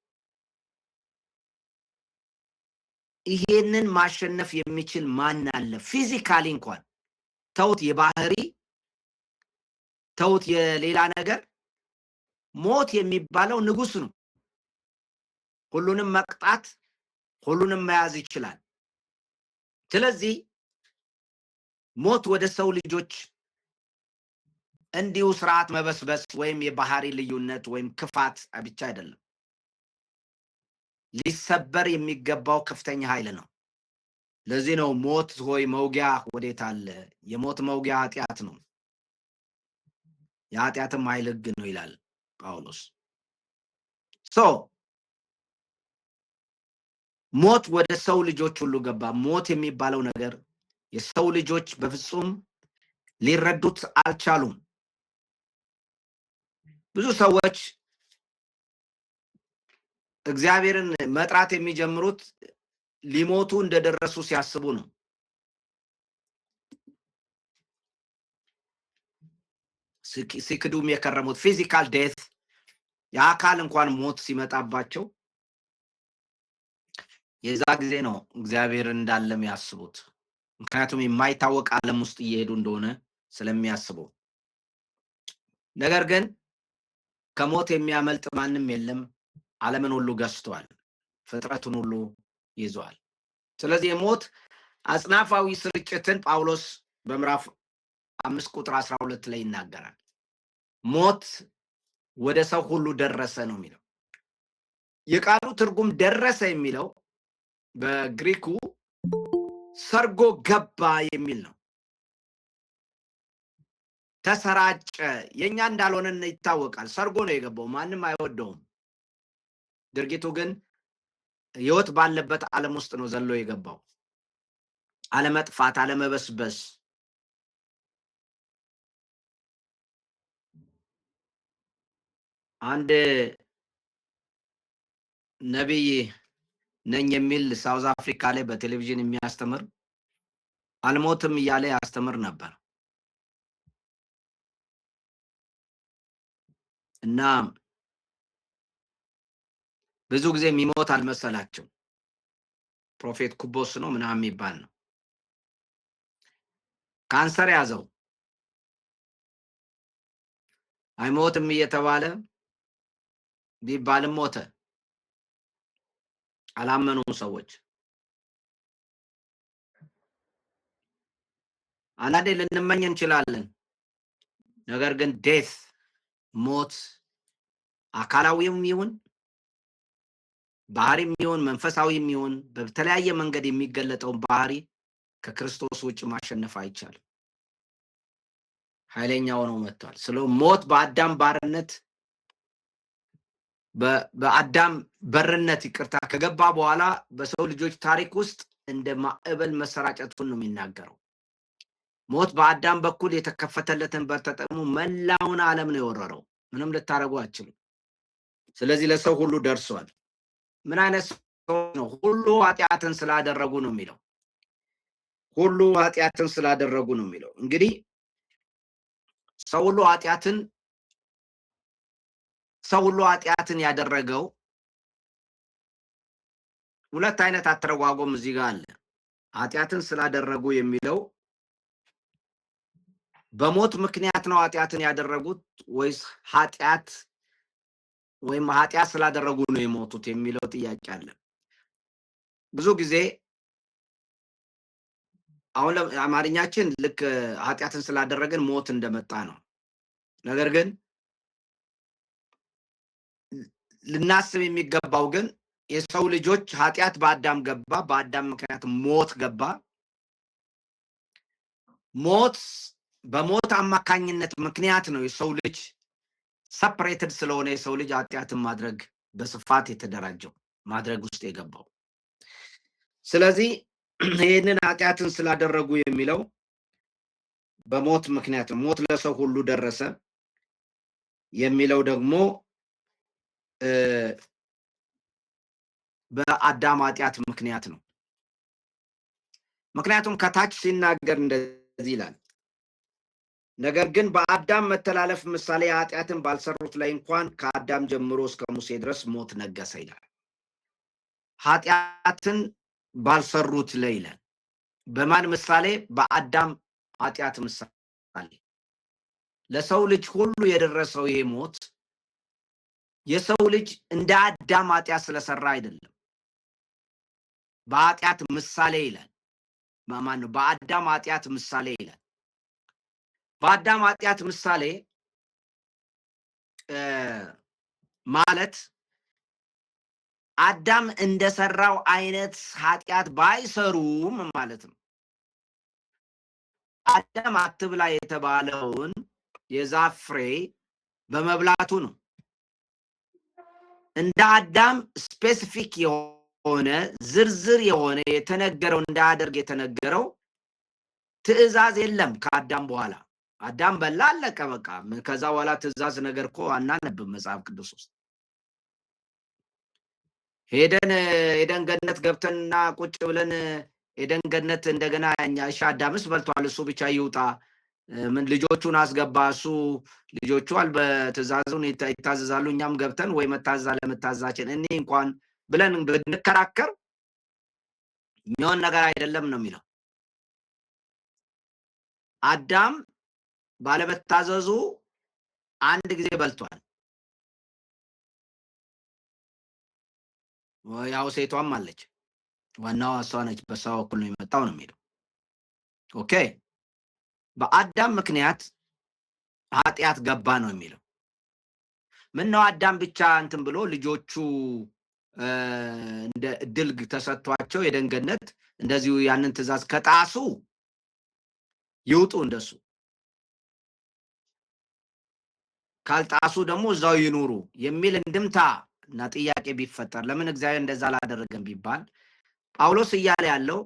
ይሄንን ማሸነፍ የሚችል ማን አለ? ፊዚካሊ እንኳን ተውት፣ የባህሪ ተውት፣ የሌላ ነገር ሞት የሚባለው ንጉስ ነው። ሁሉንም መቅጣት፣ ሁሉንም መያዝ ይችላል። ስለዚህ ሞት ወደ ሰው ልጆች እንዲሁ ስርዓት መበስበስ ወይም የባህሪ ልዩነት ወይም ክፋት ብቻ አይደለም። ሊሰበር የሚገባው ከፍተኛ ኃይል ነው። ለዚህ ነው ሞት ሆይ መውጊያ ወዴት አለ? የሞት መውጊያ ኃጢአት ነው፣ የኃጢአትም ኃይል ሕግ ነው ይላል ጳውሎስ። ሞት ወደ ሰው ልጆች ሁሉ ገባ። ሞት የሚባለው ነገር የሰው ልጆች በፍጹም ሊረዱት አልቻሉም። ብዙ ሰዎች እግዚአብሔርን መጥራት የሚጀምሩት ሊሞቱ እንደደረሱ ሲያስቡ ነው። ሲክዱም የከረሙት ፊዚካል ዴት፣ የአካል እንኳን ሞት ሲመጣባቸው የዛ ጊዜ ነው እግዚአብሔር እንዳለም ያስቡት። ምክንያቱም የማይታወቅ ዓለም ውስጥ እየሄዱ እንደሆነ ስለሚያስቡ። ነገር ግን ከሞት የሚያመልጥ ማንም የለም። ዓለምን ሁሉ ገዝቷል፣ ፍጥረቱን ሁሉ ይዟል። ስለዚህ የሞት አጽናፋዊ ስርጭትን ጳውሎስ በምዕራፍ 5 ቁጥር 12 ላይ ይናገራል። ሞት ወደ ሰው ሁሉ ደረሰ ነው የሚለው። የቃሉ ትርጉም ደረሰ የሚለው በግሪኩ ሰርጎ ገባ የሚል ነው። ተሰራጨ የኛ እንዳልሆነ ይታወቃል። ሰርጎ ነው የገባው፣ ማንም አይወደውም። ድርጊቱ ግን ህይወት ባለበት ዓለም ውስጥ ነው ዘሎ የገባው። አለመጥፋት፣ አለመበስበስ። አንድ ነቢይ ነኝ የሚል ሳውዝ አፍሪካ ላይ በቴሌቪዥን የሚያስተምር አልሞትም እያለ ያስተምር ነበር እና ብዙ ጊዜ የሚሞት አልመሰላቸው። ፕሮፌት ኩቦስ ነው ምናምን የሚባል ነው። ካንሰር ያዘው። አይሞትም እየተባለ ቢባልም ሞተ። አላመኑም ሰዎች። አንዳንዴ ልንመኝ እንችላለን። ነገር ግን ዴት ሞት አካላዊም ይሁን ባህሪም ይሁን መንፈሳዊም ይሁን በተለያየ መንገድ የሚገለጠውን ባህሪ ከክርስቶስ ውጭ ማሸነፍ አይቻልም። ኃይለኛ ሆኖ መጥቷል። ስለዚህ ሞት በአዳም ባርነት በአዳም በርነት ይቅርታ ከገባ በኋላ በሰው ልጆች ታሪክ ውስጥ እንደ ማዕበል መሰራጨቱን ነው የሚናገረው። ሞት በአዳም በኩል የተከፈተለትን በር ተጠቅሞ መላውን ዓለም ነው የወረረው። ምንም ልታረጉ አትችሉም። ስለዚህ ለሰው ሁሉ ደርሷል። ምን አይነት ሰው ነው? ሁሉ ኃጢአትን ስላደረጉ ነው የሚለው። ሁሉ ኃጢአትን ስላደረጉ ነው የሚለው። እንግዲህ ሰው ሁሉ ኃጢአትን ያደረገው ሁለት አይነት አተረጓጎም እዚህ ጋር አለ። ኃጢአትን ስላደረጉ የሚለው በሞት ምክንያት ነው ኃጢአትን ያደረጉት ወይስ ኃጢአት ስላደረጉ ነው የሞቱት የሚለው ጥያቄ አለ። ብዙ ጊዜ አሁን አማርኛችን ልክ ኃጢአትን ስላደረገን ሞት እንደመጣ ነው። ነገር ግን ልናስብ የሚገባው ግን የሰው ልጆች ኃጢአት በአዳም ገባ፣ በአዳም ምክንያት ሞት ገባ። ሞት በሞት አማካኝነት ምክንያት ነው የሰው ልጅ ሰፕሬትድ ስለሆነ የሰው ልጅ ኃጢአትን ማድረግ በስፋት የተደራጀው ማድረግ ውስጥ የገባው። ስለዚህ ይህንን ኃጢአትን ስላደረጉ የሚለው በሞት ምክንያት ነው። ሞት ለሰው ሁሉ ደረሰ የሚለው ደግሞ በአዳም ኃጢአት ምክንያት ነው። ምክንያቱም ከታች ሲናገር እንደዚህ ይላል፣ ነገር ግን በአዳም መተላለፍ ምሳሌ ኃጢአትን ባልሰሩት ላይ እንኳን ከአዳም ጀምሮ እስከ ሙሴ ድረስ ሞት ነገሰ ይላል። ኃጢአትን ባልሰሩት ላይ ይላል። በማን ምሳሌ? በአዳም ኃጢአት ምሳሌ። ለሰው ልጅ ሁሉ የደረሰው ይሄ ሞት የሰው ልጅ እንደ አዳም ኃጢአት ስለሰራ አይደለም። በኃጢአት ምሳሌ ይላል። ማን ነው? በአዳም ኃጢአት ምሳሌ ይላል። በአዳም ኃጢአት ምሳሌ ማለት አዳም እንደሰራው አይነት ኃጢአት ባይሰሩም ማለት ነው። አዳም አትብላ የተባለውን የዛፍ ፍሬ በመብላቱ ነው። እንደ አዳም ስፔሲፊክ የሆነ ዝርዝር የሆነ የተነገረው እንዳያደርግ የተነገረው ትእዛዝ የለም ከአዳም በኋላ። አዳም በላ አለቀ በቃ። ከዛ በኋላ ትእዛዝ ነገር እኮ አናነብም መጽሐፍ ቅዱስ ውስጥ። ሄደን ገነት ገብተንና ቁጭ ብለን ሄደን ገነት እንደገና እሺ አዳምስ በልቷል እሱ ብቻ ይውጣ፣ ምን ልጆቹን አስገባ፣ እሱ ልጆቹ በትእዛዙን ይታዘዛሉ፣ እኛም ገብተን ወይ መታዘዝ አለመታዘዛችን እኔ እንኳን ብለን እንከራከር የሚሆን ነገር አይደለም ነው የሚለው። አዳም ባለመታዘዙ አንድ ጊዜ በልቷል። ያው ሴቷም አለች፣ ዋናው እሷ ነች፣ በሷ በኩል ነው የመጣው ነው የሚለው። ኦኬ፣ በአዳም ምክንያት ኃጢአት ገባ ነው የሚለው። ምን ነው አዳም ብቻ እንትን ብሎ ልጆቹ እንደ እድል ተሰጥቷቸው የደንገነት እንደዚሁ ያንን ትእዛዝ ከጣሱ ይውጡ፣ እንደሱ ካልጣሱ ደግሞ እዛው ይኑሩ የሚል እንድምታ እና ጥያቄ ቢፈጠር ለምን እግዚአብሔር እንደዛ አላደረገም ቢባል ጳውሎስ እያለ ያለው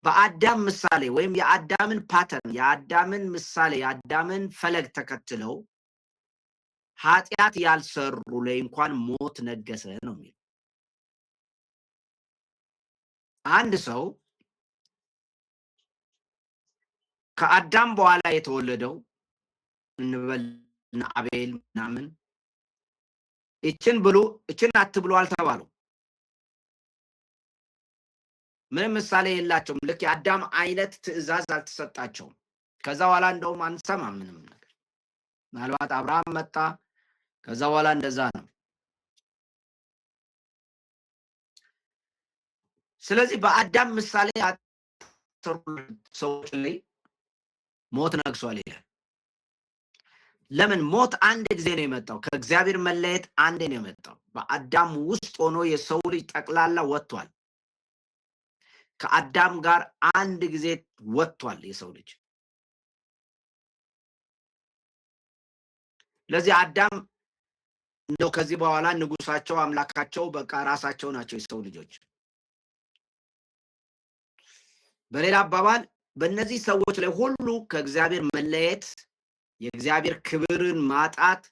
በአዳም ምሳሌ ወይም የአዳምን ፓተርን የአዳምን ምሳሌ የአዳምን ፈለግ ተከትለው ኃጢአት ያልሰሩ ላይ እንኳን ሞት ነገሰ ነው የሚለው። አንድ ሰው ከአዳም በኋላ የተወለደው እንበልና አቤል ምናምን እችን ብሉ እችን አትብሉ አልተባሉ። ምንም ምሳሌ የላቸውም። ልክ የአዳም አይነት ትእዛዝ አልተሰጣቸውም። ከዛ በኋላ እንደውም አንሰማም ምንም ነገር። ምናልባት አብርሃም መጣ፣ ከዛ በኋላ እንደዛ ነው። ስለዚህ በአዳም ምሳሌ ሰዎች ላይ ሞት ነግሷል ይላል። ለምን? ሞት አንድ ጊዜ ነው የመጣው። ከእግዚአብሔር መለየት አንዴ ነው የመጣው። በአዳም ውስጥ ሆኖ የሰው ልጅ ጠቅላላ ወጥቷል። ከአዳም ጋር አንድ ጊዜ ወጥቷል የሰው ልጅ። ለዚህ አዳም እንደው ከዚህ በኋላ ንጉሳቸው አምላካቸው በቃ ራሳቸው ናቸው የሰው ልጆች። በሌላ አባባል በእነዚህ ሰዎች ላይ ሁሉ ከእግዚአብሔር መለየት፣ የእግዚአብሔር ክብርን ማጣት፣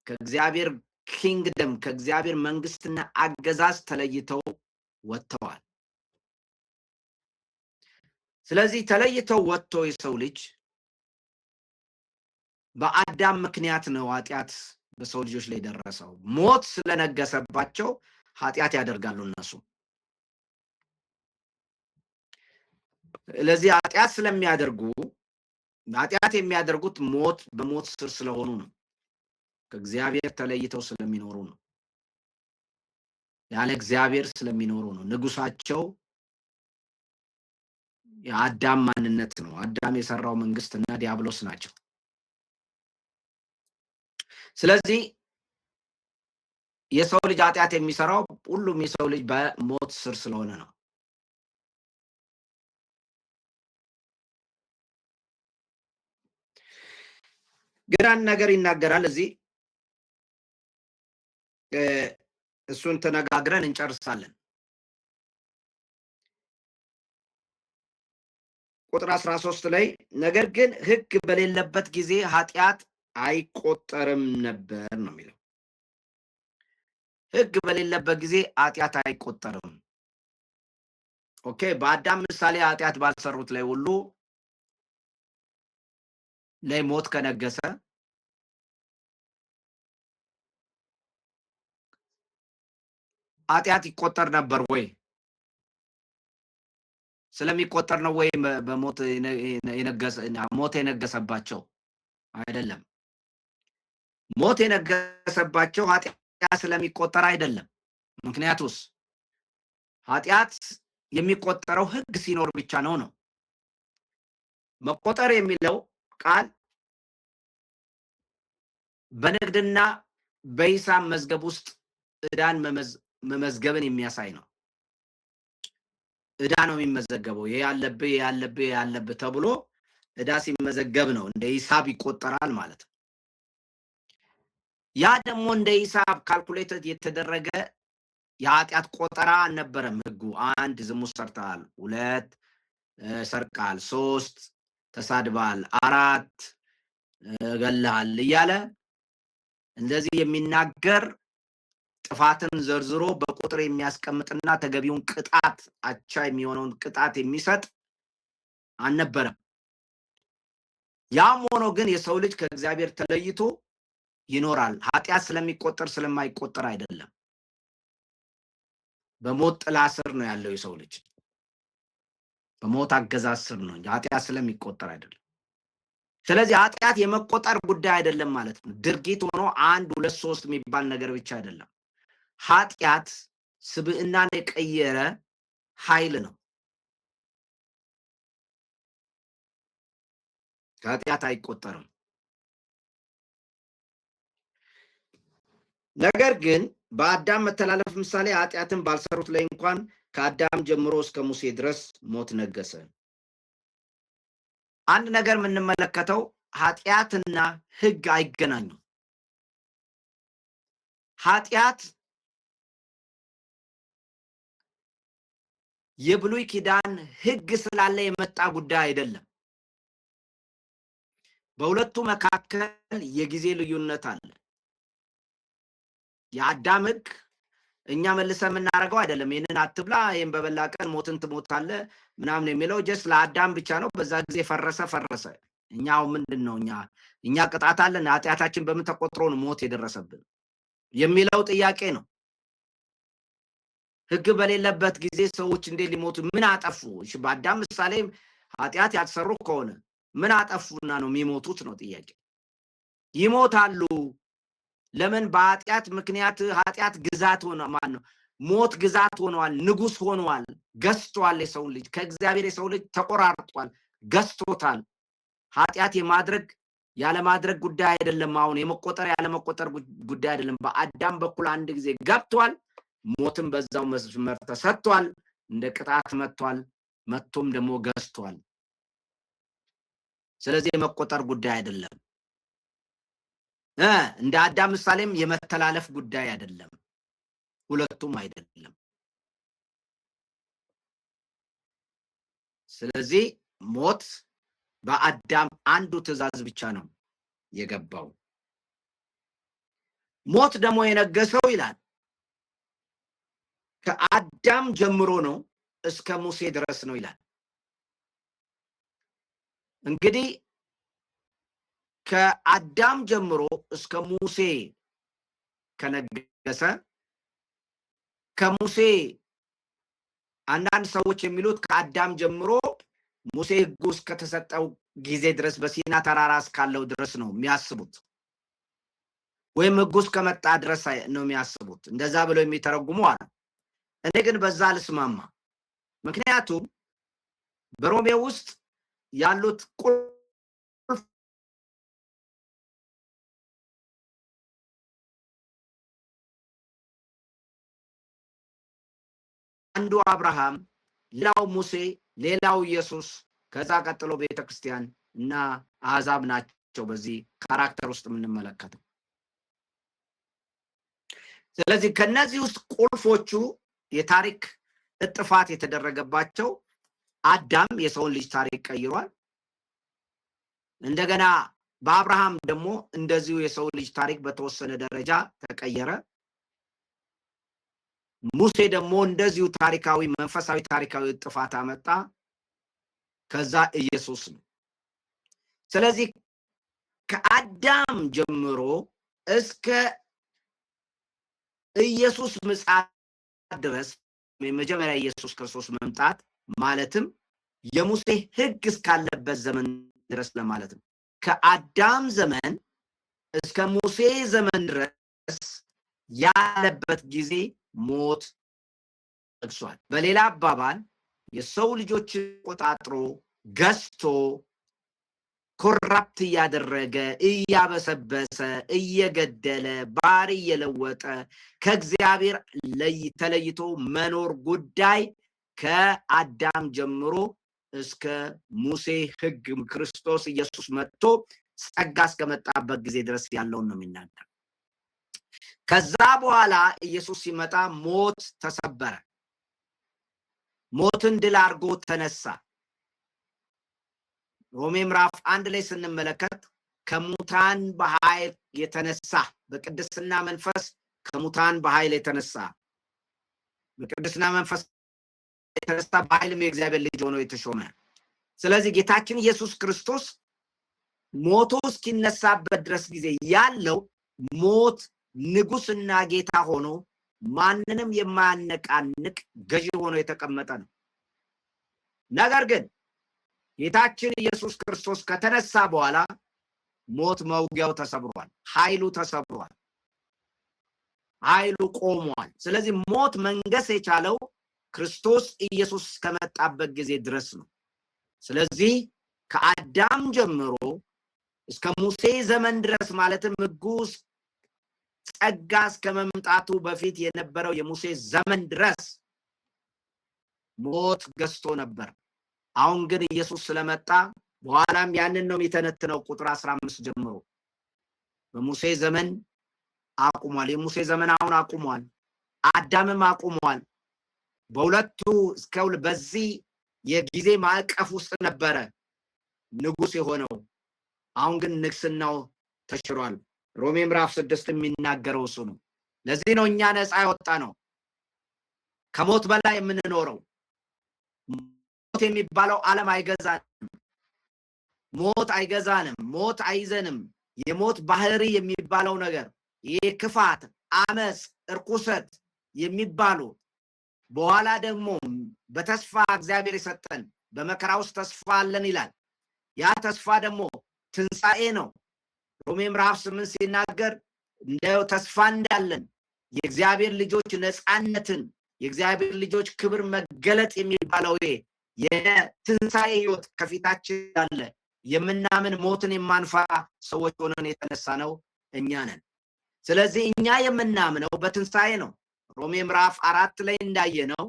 ከእግዚአብሔር ኪንግደም ከእግዚአብሔር መንግስትና አገዛዝ ተለይተው ወጥተዋል። ስለዚህ ተለይተው ወጥቶ የሰው ልጅ በአዳም ምክንያት ነው ኃጢአት በሰው ልጆች ላይ ደረሰው። ሞት ስለነገሰባቸው ኃጢአት ያደርጋሉ እነሱ። ስለዚህ ኃጢአት ስለሚያደርጉ ኃጢአት የሚያደርጉት በሞት ስር ስለሆኑ ነው። ከእግዚአብሔር ተለይተው ስለሚኖሩ ነው። ያለ እግዚአብሔር ስለሚኖሩ ነው። ንጉሳቸው የአዳም ማንነት ነው። አዳም የሰራው መንግስትና ዲያብሎስ ናቸው። ስለዚህ የሰው ልጅ ኃጢአት የሚሰራው ሁሉም የሰው ልጅ በሞት ስር ስለሆነ ነው። ግን አንድ ነገር ይናገራል እዚህ፣ እሱን ተነጋግረን እንጨርሳለን። ቁጥር 13 ላይ ነገር ግን ሕግ በሌለበት ጊዜ ኃጢአት አይቆጠርም ነበር ነው የሚለው። ሕግ በሌለበት ጊዜ ኃጢአት አይቆጠርም። ኦኬ። በአዳም ምሳሌ ኃጢአት ባልሰሩት ላይ ሁሉ ላይ ሞት ከነገሰ ኃጢአት ይቆጠር ነበር ወይ? ስለሚቆጠር ነው ወይ በሞት ሞት የነገሰባቸው? አይደለም። ሞት የነገሰባቸው ኃጢአት ስለሚቆጠር አይደለም። ምክንያቱስ ኃጢአት የሚቆጠረው ሕግ ሲኖር ብቻ ነው። መቆጠር የሚለው ቃል በንግድና በሂሳብ መዝገብ ውስጥ ዕዳን መመዝገብን የሚያሳይ ነው። ዕዳ ነው የሚመዘገበው። ይሄ ያለብህ ተብሎ ዕዳ ሲመዘገብ ነው እንደ ሂሳብ ይቆጠራል ማለት ነው። ያ ደግሞ እንደ ሂሳብ ካልኩሌትድ የተደረገ የኃጢአት ቆጠራ አልነበረም ሕጉ። 1 ዝሙት ሰርተሃል፣ 2 ሰርቃል፣ 3 ተሳድባል፣ 4 ገለሃል እያለ እንደዚህ የሚናገር ጥፋትን ዘርዝሮ በቁጥር የሚያስቀምጥና ተገቢውን ቅጣት አቻ የሚሆነውን ቅጣት የሚሰጥ አልነበረም። ያም ሆኖ ግን የሰው ልጅ ከእግዚአብሔር ተለይቶ ይኖራል። ኃጢአት ስለሚቆጠር ስለማይቆጠር አይደለም። በሞት ጥላ ስር ነው ያለው የሰው ልጅ። በሞት አገዛዝ ስር ነው እንጂ ኃጢአት ስለሚቆጠር አይደለም። ስለዚህ ኃጢአት የመቆጠር ጉዳይ አይደለም ማለት ነው። ድርጊት ሆኖ 1 2 3 የሚባል ነገር ብቻ አይደለም። ኃጢአት ስብዕናን የቀየረ ኃይል ነው። ኃጢአት አይቆጠርም። ነገር ግን በአዳም መተላለፍ ምሳሌ ኃጢአትን ባልሰሩት ላይ እንኳን ከአዳም ጀምሮ እስከ ሙሴ ድረስ ሞት ነገሰ። አንድ ነገር የምንመለከተው ኃጢአትና ህግ አይገናኙም። ኃጢአት የብሉይ ኪዳን ህግ ስላለ የመጣ ጉዳይ አይደለም። በሁለቱ መካከል የጊዜ ልዩነት አለ። የአዳም ህግ እኛ መልሰን የምናደርገው አይደለም። ይሄንን አትብላ፣ ይሄን በበላ ቀን ሞትን ትሞታለህ ምናምን የሚለው ጀስት ለአዳም ብቻ ነው። በዛ ጊዜ ፈረሰ። እኛው ምንድነው እኛ ቅጣት አለን? ኃጢአታችን በምን ተቆጥሮ ነው ሞት የደረሰብን የሚለው ጥያቄ ነው። ህግ በሌለበት ጊዜ ሰዎች እንዴት ሊሞቱ? ምን አጠፉ? እሺ በአዳም ምሳሌ ኃጢአት ያልሰሩ ከሆነ ምን አጠፉና ነው የሚሞቱት ነው ጥያቄ። ይሞታሉ። ለምን? በኃጢአት ምክንያት ኃጢአት ግዛት ሆነ ማለት ነው። ሞት ግዛት ሆኗል፣ ንጉስ ሆኗል፣ ገዝቷል። የሰው ልጅ ከእግዚአብሔር የሰው ልጅ ተቆራርጧል፣ ገዝቶታል። ኃጢአት የማድረግ ያለማድረግ ጉዳይ አይደለም። አሁን የመቆጠር ያለመቆጠር ጉዳይ አይደለም። በአዳም በኩል አንድ ጊዜ ገብቷል። ሞትም በዛው መስመር ተሰጥቷል፣ እንደ ቅጣት መጥቶም ደግሞ ገዝቷል። ስለዚህ የመቆጠር ጉዳይ አይደለም። እንደ አዳም ምሳሌም የመተላለፍ ጉዳይ አይደለም። ሁለቱም አይደለም። ስለዚህ ሞት በአዳም አንዱ ትእዛዝ ብቻ ነው የገባው። ሞት ደግሞ የነገሰው ይላል ከአዳም ጀምሮ ነው እስከ ሙሴ ድረስ ነው ይላል። እንግዲህ ከአዳም ጀምሮ እስከ ሙሴ ከነገሰ ከሙሴ አንዳንድ ሰዎች የሚሉት ከአዳም ጀምሮ ሙሴ ሕጉ እስከተሰጠው ጊዜ ድረስ በሲና ተራራ እስካለው ድረስ ነው የሚያስቡት፣ ወይም ሕጉ እስከመጣ ድረስ ነው የሚያስቡት። እንደዛ ብለው የሚተረጉሙ አሉ። እኔ ግን በዛ አልስማማ። ምክንያቱም በሮሜ ውስጥ ያሉት አንዱ አብርሃም፣ ሌላው ሙሴ፣ ሌላው ኢየሱስ፣ ከዛ ቀጥሎ ቤተክርስቲያን እና አሕዛብ ናቸው በዚህ ካራክተር ውስጥ የምንመለከተው። ስለዚህ ከነዚህ ውስጥ ቁልፎቹ የታሪክ እጥፋት የተደረገባቸው አዳም የሰውን ልጅ ታሪክ ቀይሯል። እንደገና በአብርሃም ደግሞ እንደዚሁ የሰው ልጅ ታሪክ በተወሰነ ደረጃ ተቀየረ። ሙሴ ደግሞ እንደዚሁ ታሪካዊ መንፈሳዊ ታሪካዊ ጥፋት አመጣ። ከዛ ኢየሱስ ነው። ስለዚህ ከአዳም ጀምሮ እስከ ኢየሱስ ምጽአት ድረስ የመጀመሪያ ኢየሱስ ክርስቶስ መምጣት ማለትም የሙሴ ሕግ እስካለበት ዘመን ድረስ ለማለት ነው። ከአዳም ዘመን እስከ ሙሴ ዘመን ድረስ ያለበት ጊዜ ሞት ነግሷል። በሌላ አባባል የሰው ልጆች ቆጣጥሮ ገዝቶ ኮራፕት እያደረገ እያበሰበሰ እየገደለ ባህሪ እየለወጠ ከእግዚአብሔር ተለይቶ መኖር ጉዳይ ከአዳም ጀምሮ እስከ ሙሴ ሕግ ክርስቶስ ኢየሱስ መጥቶ ጸጋ እስከመጣበት ጊዜ ድረስ ያለውን ነው የሚናገር። ከዛ በኋላ ኢየሱስ ሲመጣ ሞት ተሰበረ። ሞትን ድል አድርጎ ተነሳ። ሮሜ ምዕራፍ 1 ላይ ስንመለከት ከሙታን በኃይል የተነሳ በቅድስና መንፈስ ከሙታን በኃይል የተነሳ በቅድስና መንፈስ የተነሳ በኃይልም የእግዚአብሔር ልጅ ሆኖ የተሾመ። ስለዚህ ጌታችን ኢየሱስ ክርስቶስ ሞቶ እስኪነሳበት ድረስ ጊዜ ያለው ሞት ንጉስና ጌታ ሆኖ ማንንም የማያነቃንቅ ገዢ ሆኖ የተቀመጠ ነው። ነገር ግን ጌታችን ኢየሱስ ክርስቶስ ከተነሳ በኋላ ሞት መውጊያው ተሰብሯል፣ ኃይሉ ተሰብሯል፣ ኃይሉ ቆሟል። ስለዚህ ሞት መንገስ የቻለው ክርስቶስ ኢየሱስ ከመጣበት ጊዜ ድረስ ነው። ስለዚህ ከአዳም ጀምሮ እስከ ሙሴ ዘመን ድረስ ማለትም ሕጉ ጸጋ እስከመምጣቱ በፊት የነበረው የሙሴ ዘመን ድረስ ሞት ገዝቶ ነበር። አሁን ግን ኢየሱስ ስለመጣ በኋላም ያንን ነው የሚተነትነው ቁጥር 15 ጀምሮ በሙሴ ዘመን አቁሟል። የሙሴ ዘመን አሁን አቁሟል። አዳምም አቁሟል። በሁለቱ እስከ በዚህ የጊዜ ማዕቀፍ ውስጥ ነበረ ንጉስ የሆነው። አሁን ግን ንግስናው ተሽሯል። ሮሜ ምዕራፍ 6 የሚናገረው እሱ ነው። ለዚህ ነው እኛ ነፃ ያወጣ ነው ከሞት በላይ የምንኖረው። ሞት የሚባለው ዓለም አይገዛንም። ሞት አይገዛንም። ሞት አይዘንም። የሞት ባህሪ የሚባለው ነገር የክፋት፣ አመጽ፣ እርኩሰት የሚባሉ በኋላ ደግሞ በተስፋ እግዚአብሔር የሰጠን በመከራ ውስጥ ተስፋ አለን ይላል። ያ ተስፋ ደግሞ ትንሣኤ ነው። ሮሜ ምዕራፍ 8 ሲናገር እንደው ተስፋ እንዳለን የእግዚአብሔር ልጆች ነፃነትን የእግዚአብሔር ልጆች ክብር መገለጥ የሚባለው የትንሣኤ ህይወት ከፊታችን አለ። የምናምን ሞትን የማንፈራ ሰዎች ሆነን የተነሳ ነው እኛ ነን። ስለዚህ እኛ የምናምነው በትንሣኤ ነው። ሮሜ ምዕራፍ 4 ላይ እንዳየነው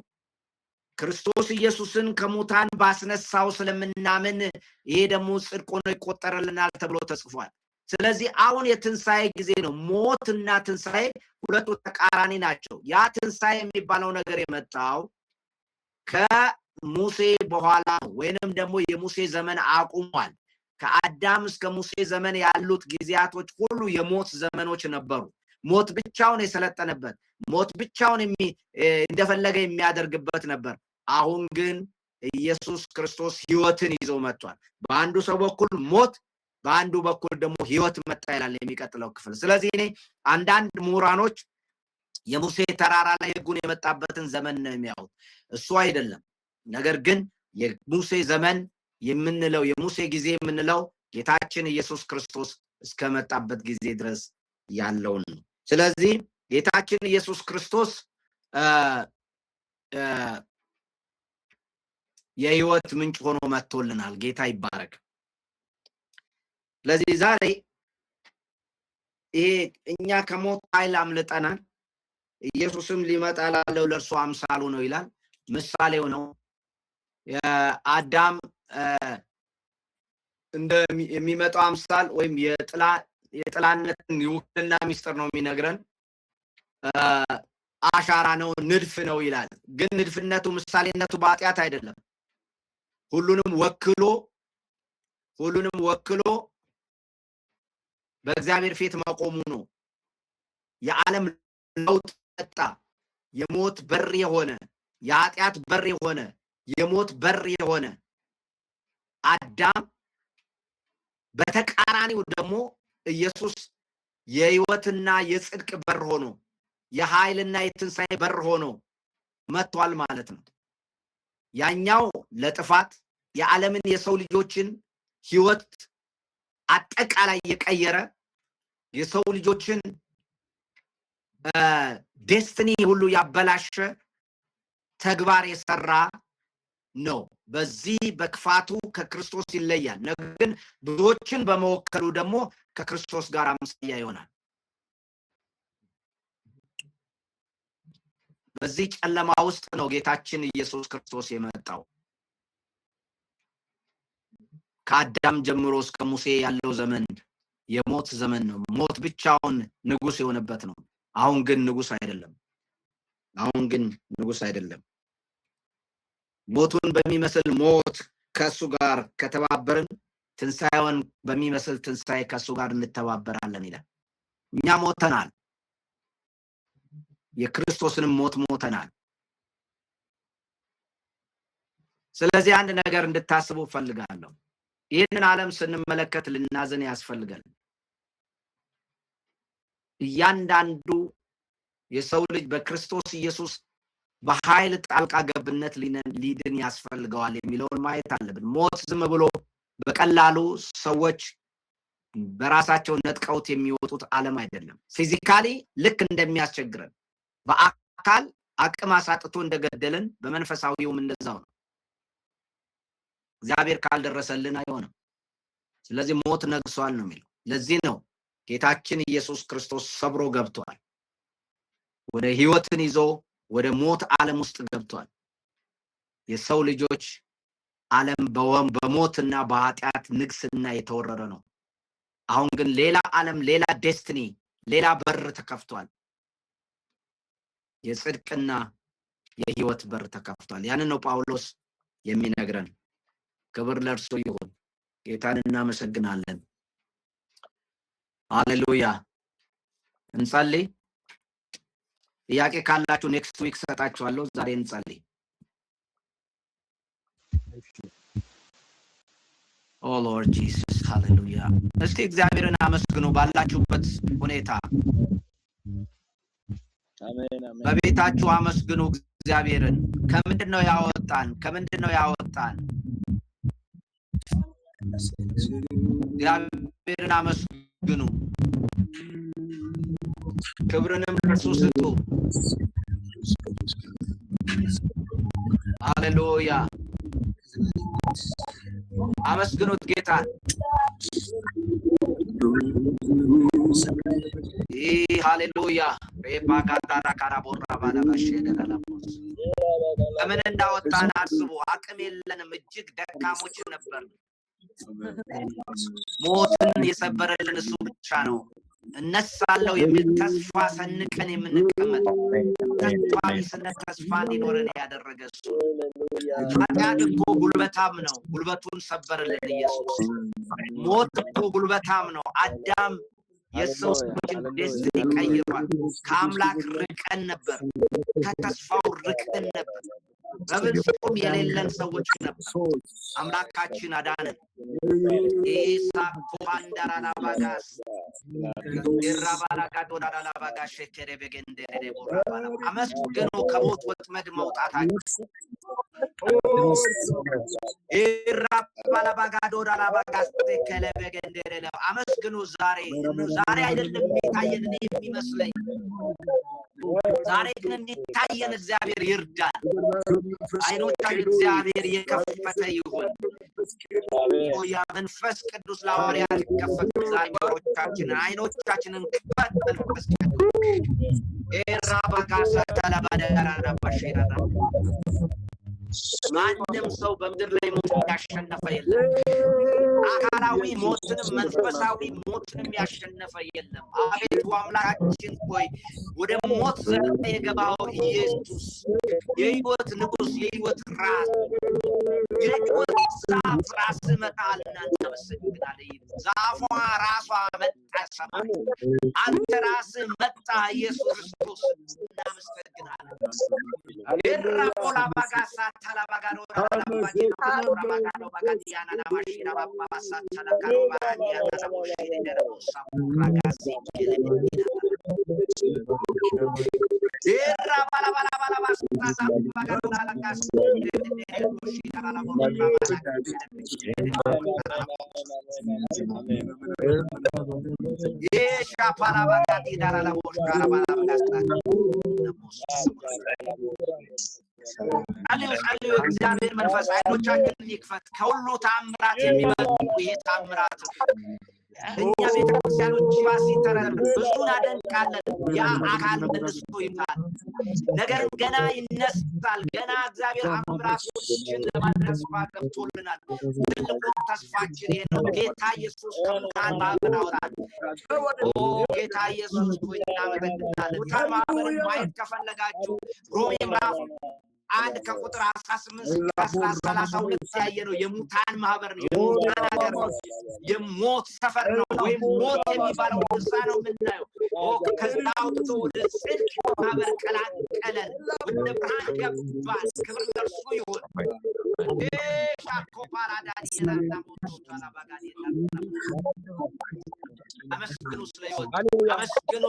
ክርስቶስ ኢየሱስን ከሙታን ባስነሳው ስለምናምን ይሄ ደግሞ ጽድቅ ሆኖ ይቆጠርልናል ተብሎ ተጽፏል። ስለዚህ አሁን የትንሣኤ ጊዜ ነው። ሞትና ትንሣኤ ሁለቱ ተቃራኒ ናቸው። ያ ትንሣኤ የሚባለው ነገር የመጣው ከሙሴ በኋላ ወይንም ደግሞ የሙሴ ዘመን አቁሟል። ከአዳም እስከ ሙሴ ዘመን ያሉት ጊዜያቶች ሁሉ የሞት ዘመኖች ነበሩ። ሞት ብቻውን የሰለጠነበት፣ ሞት ብቻውን እንደፈለገ የሚያደርግበት ነበር። አሁን ግን ኢየሱስ ክርስቶስ ህይወትን ይዞ መጥቷል። በአንዱ ሰው በኩል ሞት፣ በአንዱ በኩል ደግሞ ህይወት መጣ ይላል የሚቀጥለው ክፍል። ስለዚህ እኔ አንዳንድ ምሁራኖች የሙሴ ተራራ ላይ ህጉን የመጣበትን ዘመን ነው የሚያዩት። እሱ አይደለም። ነገር ግን የሙሴ ዘመን የምንለው የሙሴ ጊዜ የምንለው ጌታችን ኢየሱስ ክርስቶስ እስከመጣበት ጊዜ ድረስ ያለውን ነው። ስለዚህ ጌታችን ኢየሱስ ክርስቶስ የህይወት ምንጭ ሆኖ መጥቶልናል። ጌታ ይባረክ። ስለዚህ ዛሬ እኛ ከሞት ኃይል አምልጠናል። ኢየሱስም ሊመጣ ላለው ለእርሱ አምሳሉ ነው ይላል። ምሳሌው ነው። አዳም የሚመጣው አምሳል ወይም የጥላነትን ውክልና ሚስጥር ነው የሚነግረን። አሻራ ነው፣ ንድፍ ነው ይላል። ግን ንድፍነቱ ምሳሌነቱ በኃጢአት አይደለም። ሁሉንም ወክሎ በእግዚአብሔር ፊት መቆሙ ነው። የዓለም ለውጥ መጣ። የሞት በር የሆነ የኃጢአት በር የሆነ የሞት በር የሆነ አዳም በተቃራኒው ደግሞ ኢየሱስ የህይወትና የጽድቅ በር ሆኖ የኃይልና የትንሣኤ በር ሆኖ መጥቷል ማለት ነው። ያኛው ለጥፋት የዓለምን የሰው ልጆችን ህይወት አጠቃላይ የቀየረ የሰው ልጆችን ዴስቲኒ ሁሉ ያበላሸ ተግባር የሰራ ነው። በዚህ በክፋቱ ከክርስቶስ ይለያል። ነገር ግን ብዙዎችን በመወከሉ ደግሞ ከክርስቶስ ጋር አምሳያ ይሆናል። በዚህ ጨለማ ውስጥ ነው ጌታችን ኢየሱስ ክርስቶስ የመጣው። ከአዳም ጀምሮ እስከ ሙሴ ያለው ዘመን የሞት ዘመን ነው። ሞት ብቻውን ንጉስ የሆነበት ነው። አሁን ግን ንጉስ አይደለም። ሞቱን በሚመስል ሞት ከሱ ጋር ከተባበርን ትንሣኤውን በሚመስል ትንሣኤ ከሱ ጋር እንተባበራለን ይላል። እኛ ሞተናል። የክርስቶስንም ሞት ሞተናል። ስለዚህ አንድ ነገር እንድታስቡ ፈልጋለሁ። ይህንን ዓለም ስንመለከት ልናዘን ያስፈልጋል። እያንዳንዱ የሰው ልጅ በክርስቶስ ኢየሱስ በኃይል ጣልቃ ገብነት ሊድን ያስፈልገዋል የሚለውን ማየት አለብን። ሞት ዝም ብሎ በቀላሉ ሰዎች በራሳቸው ነጥቀውት የሚወጡት ዓለም አይደለም። ፊዚካሊ ልክ እንደሚያስቸግረን በአካል አቅም አሳጥቶ እንደገደለን በመንፈሳዊውም እንደዛው ነው። እግዚአብሔር ካልደረሰልን አይሆንም። ስለዚህ ሞት ነግሷል ነው የሚለው። ለዚህ ነው ጌታችን ኢየሱስ ክርስቶስ ሰብሮ ገብቷል። ወደ ህይወትን ይዞ ወደ ሞት ዓለም ውስጥ ገብቷል። የሰው ልጆች ዓለም በሞትና በኃጢአት ንግስና የተወረረ ነው። አሁን ግን ሌላ ዓለም፣ ሌላ ዴስቲኒ፣ ሌላ በር ተከፍቷል። የጽድቅና የህይወት በር ተከፍቷል። ያንን ነው ጳውሎስ የሚነግረን። ክብር ለእርሱ ይሁን። ጌታን እናመሰግናለን። ሃሌሉያ። እንጸልይ። ጥያቄ ካላችሁ ኔክስት ዊክ ሰጣችኋለሁ። ዛሬ እንጸልይ። ኦ ሎርድ ጂሰስ ሃሌሉያ። እስቲ እግዚአብሔርን አመስግኑ ባላችሁበት ሁኔታ። አሜን አሜን። በቤታችሁ አመስግኑ እግዚአብሔርን። ከምንድነው ያወጣን? ከምንድነው ያወጣን? እግዚአብሔርን አመስግኑ። ክብርንም ለእርሱ ስጡ። ሃሌሉያ። አመስግኑት ጌታን። ሃሌሉያ። በባጋዳራ ካራቦራ ባላባሽ የደላላቦስ ከምን እንዳወጣን አስቡ። አቅም የለንም፣ እጅግ ደካሞች ነበር። ሞትን የሰበረልን እሱ ብቻ ነው። እነሳለሁ የሚል ተስፋ ሰንቀን የምንቀመጥ ተስፋ እንዲኖረን ያደረገ እሱ። ኃጢአት እኮ ጉልበታም ነው፣ ጉልበቱን ሰበረልን ኢየሱስ። ሞት እኮ ጉልበታም ነው። አዳም የሰው ልጅን ዴስቲኒ ቀይሯል። ከአምላክ ርቀን ነበር፣ ከተስፋው ርቀን ነበር፣ በፍጹም የሌለን ሰዎች ነበር። አምላካችን አዳነን። ኢሳ ኮማንዳራና ባጋስ ይራባላጋዶ ዳላላ ባጋሽ ከረበገንደረ ቦራባላ አመስግኑ። ከሞት ወጥመድ መውጣታችሁ ይራባላ ባጋዶ ዳላላ ባጋስ ከረበገንደረ አመስግኑ። ዛሬ አይደለም የሚታየን የሚመስለኝ፣ ዛሬ ግን እንዲታየን እግዚአብሔር ይርዳል። አይኖቻችን እግዚአብሔር የከፈተ ይሁን። ያ መንፈስ ቅዱስ ለሐዋርያት ከፈተ። ዛሬዎቻችንን አይኖቻችንን ክፈት መንፈስ ቅዱስ። ኤራባካሳ ተላባዳራራ ባሽራራ ማንም ሰው በምድር ላይ ሞት ያሸነፈ የለም። አካላዊ ሞትንም መንፈሳዊ ሞትንም ያሸነፈ የለም። አቤቱ አምላካችን ሆይ ወደ ሞት ዘመን የገባው ኢየሱስ የሕይወት ንጉስ፣ የሕይወት ራስ፣ የሕይወት ዛፍ ራስ መጣልና እናመሰግናለን። ዛፏ ራሷ መጣ ሰማይ፣ አንተ ራስ መጣ ኢየሱስ ክርስቶስ እናመሰግናለን። ኤራቦላ ባጋሳ ተላባጋዶ ራባጂና ራባጋዶ ባጋዲያና ናማሽና ባባሳ ተላካሮ ባዲያና ናሞሽሪ ደረቦሳ ራጋሲ ከለሚና ኤራባላ ባላ ባላ ባሳ ባጋዶ ራጋሲ ደረቦሺና ናሞሽራ የሻፓላ ባጋዲ ዳራላ ቦሽራ ባላ ባጋስታ አሌው እግዚአብሔር መንፈስ አይኖቻችንን ይክፈት። ከሁሉ ታምራት የሚበልጥ ይሄ ታምራት እኛ ቤተክርስቲያኖች ባሲተረን ብዙን አደንቃለን። ያ አካል መልሶ ይምጣል፣ ነገር ገና ይነሳል። ገና እግዚአብሔር አምራቶችን ለማድረስ ገብቶልናል። ትልቁ ተስፋችን ይሄ ነው። ጌታ ኢየሱስ ከሙታን ማህበር አወጣን። ጌታ ኢየሱስ ሆይ እናመሰግናለን። ሙታን ማህበርን ማየት ከፈለጋችሁ ሮሜ ምዕራፍ 1 ከቁጥር 18 እስከ 32 ያየነው የሙታን ማህበር ነው። የሙታን ሀገር ነው። የሞት ሰፈር ነው። ወይም ሞት የሚባለው እዛ ነው የምናየው። ከዛ አውጥቶ ወደ ጽድቅ ማህበር ቀላቀለን፣ ወደ ብርሃን ገባን። ክብር ለእርሱ ይሁን። ሻኮ ፓራዳዲና ሞቶላ ባጋዲና አመስግኑ ስለ ሕይወት፣ አመስግኑ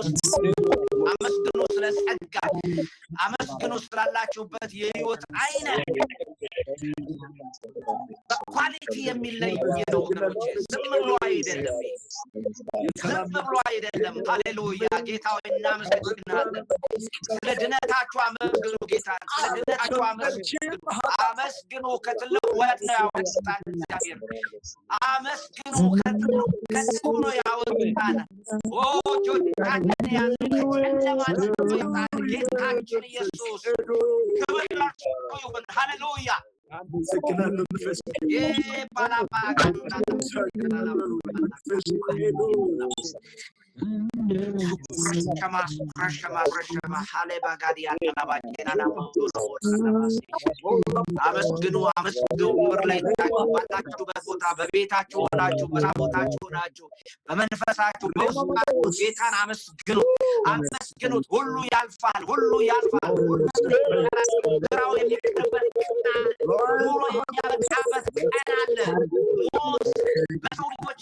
ስለ ጸጋ፣ አመስግኑ ስላላችሁበት የሕይወት አይነት ኳሊቲ የሚለይ ነው ወገኖቼ። ዝም ብሎ አይደለም፣ ዝም ብሎ አይደለም። ሃሌሉያ ጌታ ሆይ እናመሰግናለን። ስለ ድነታችሁ አመስግኑ ጌታን፣ ስለ ድነታችሁ አመስግኑ። ከትልቅ ወጥ ነው ያወጣን እግዚአብሔር። አመስግኑ። ከትልቁ ነው ያወጣን። ኦ ጆታችን ያዙ ከጨለማ ያወጣን ጌታችን ኢየሱስ ክብር ይሁን። ሃሌሉያ አመስግኑ። ባላችሁበት ቦታ በቤታችሁ ሆናችሁ በቦታችሁ ሆናችሁ በመንፈሳችሁ በውስጣችሁ ጌታን አመስግኑት። ሁሉ ያልፋል። ግራው የሚቀርበት ኑሮ የሚያበቃበት ቀን አለ። ሞት በሰው ልጆች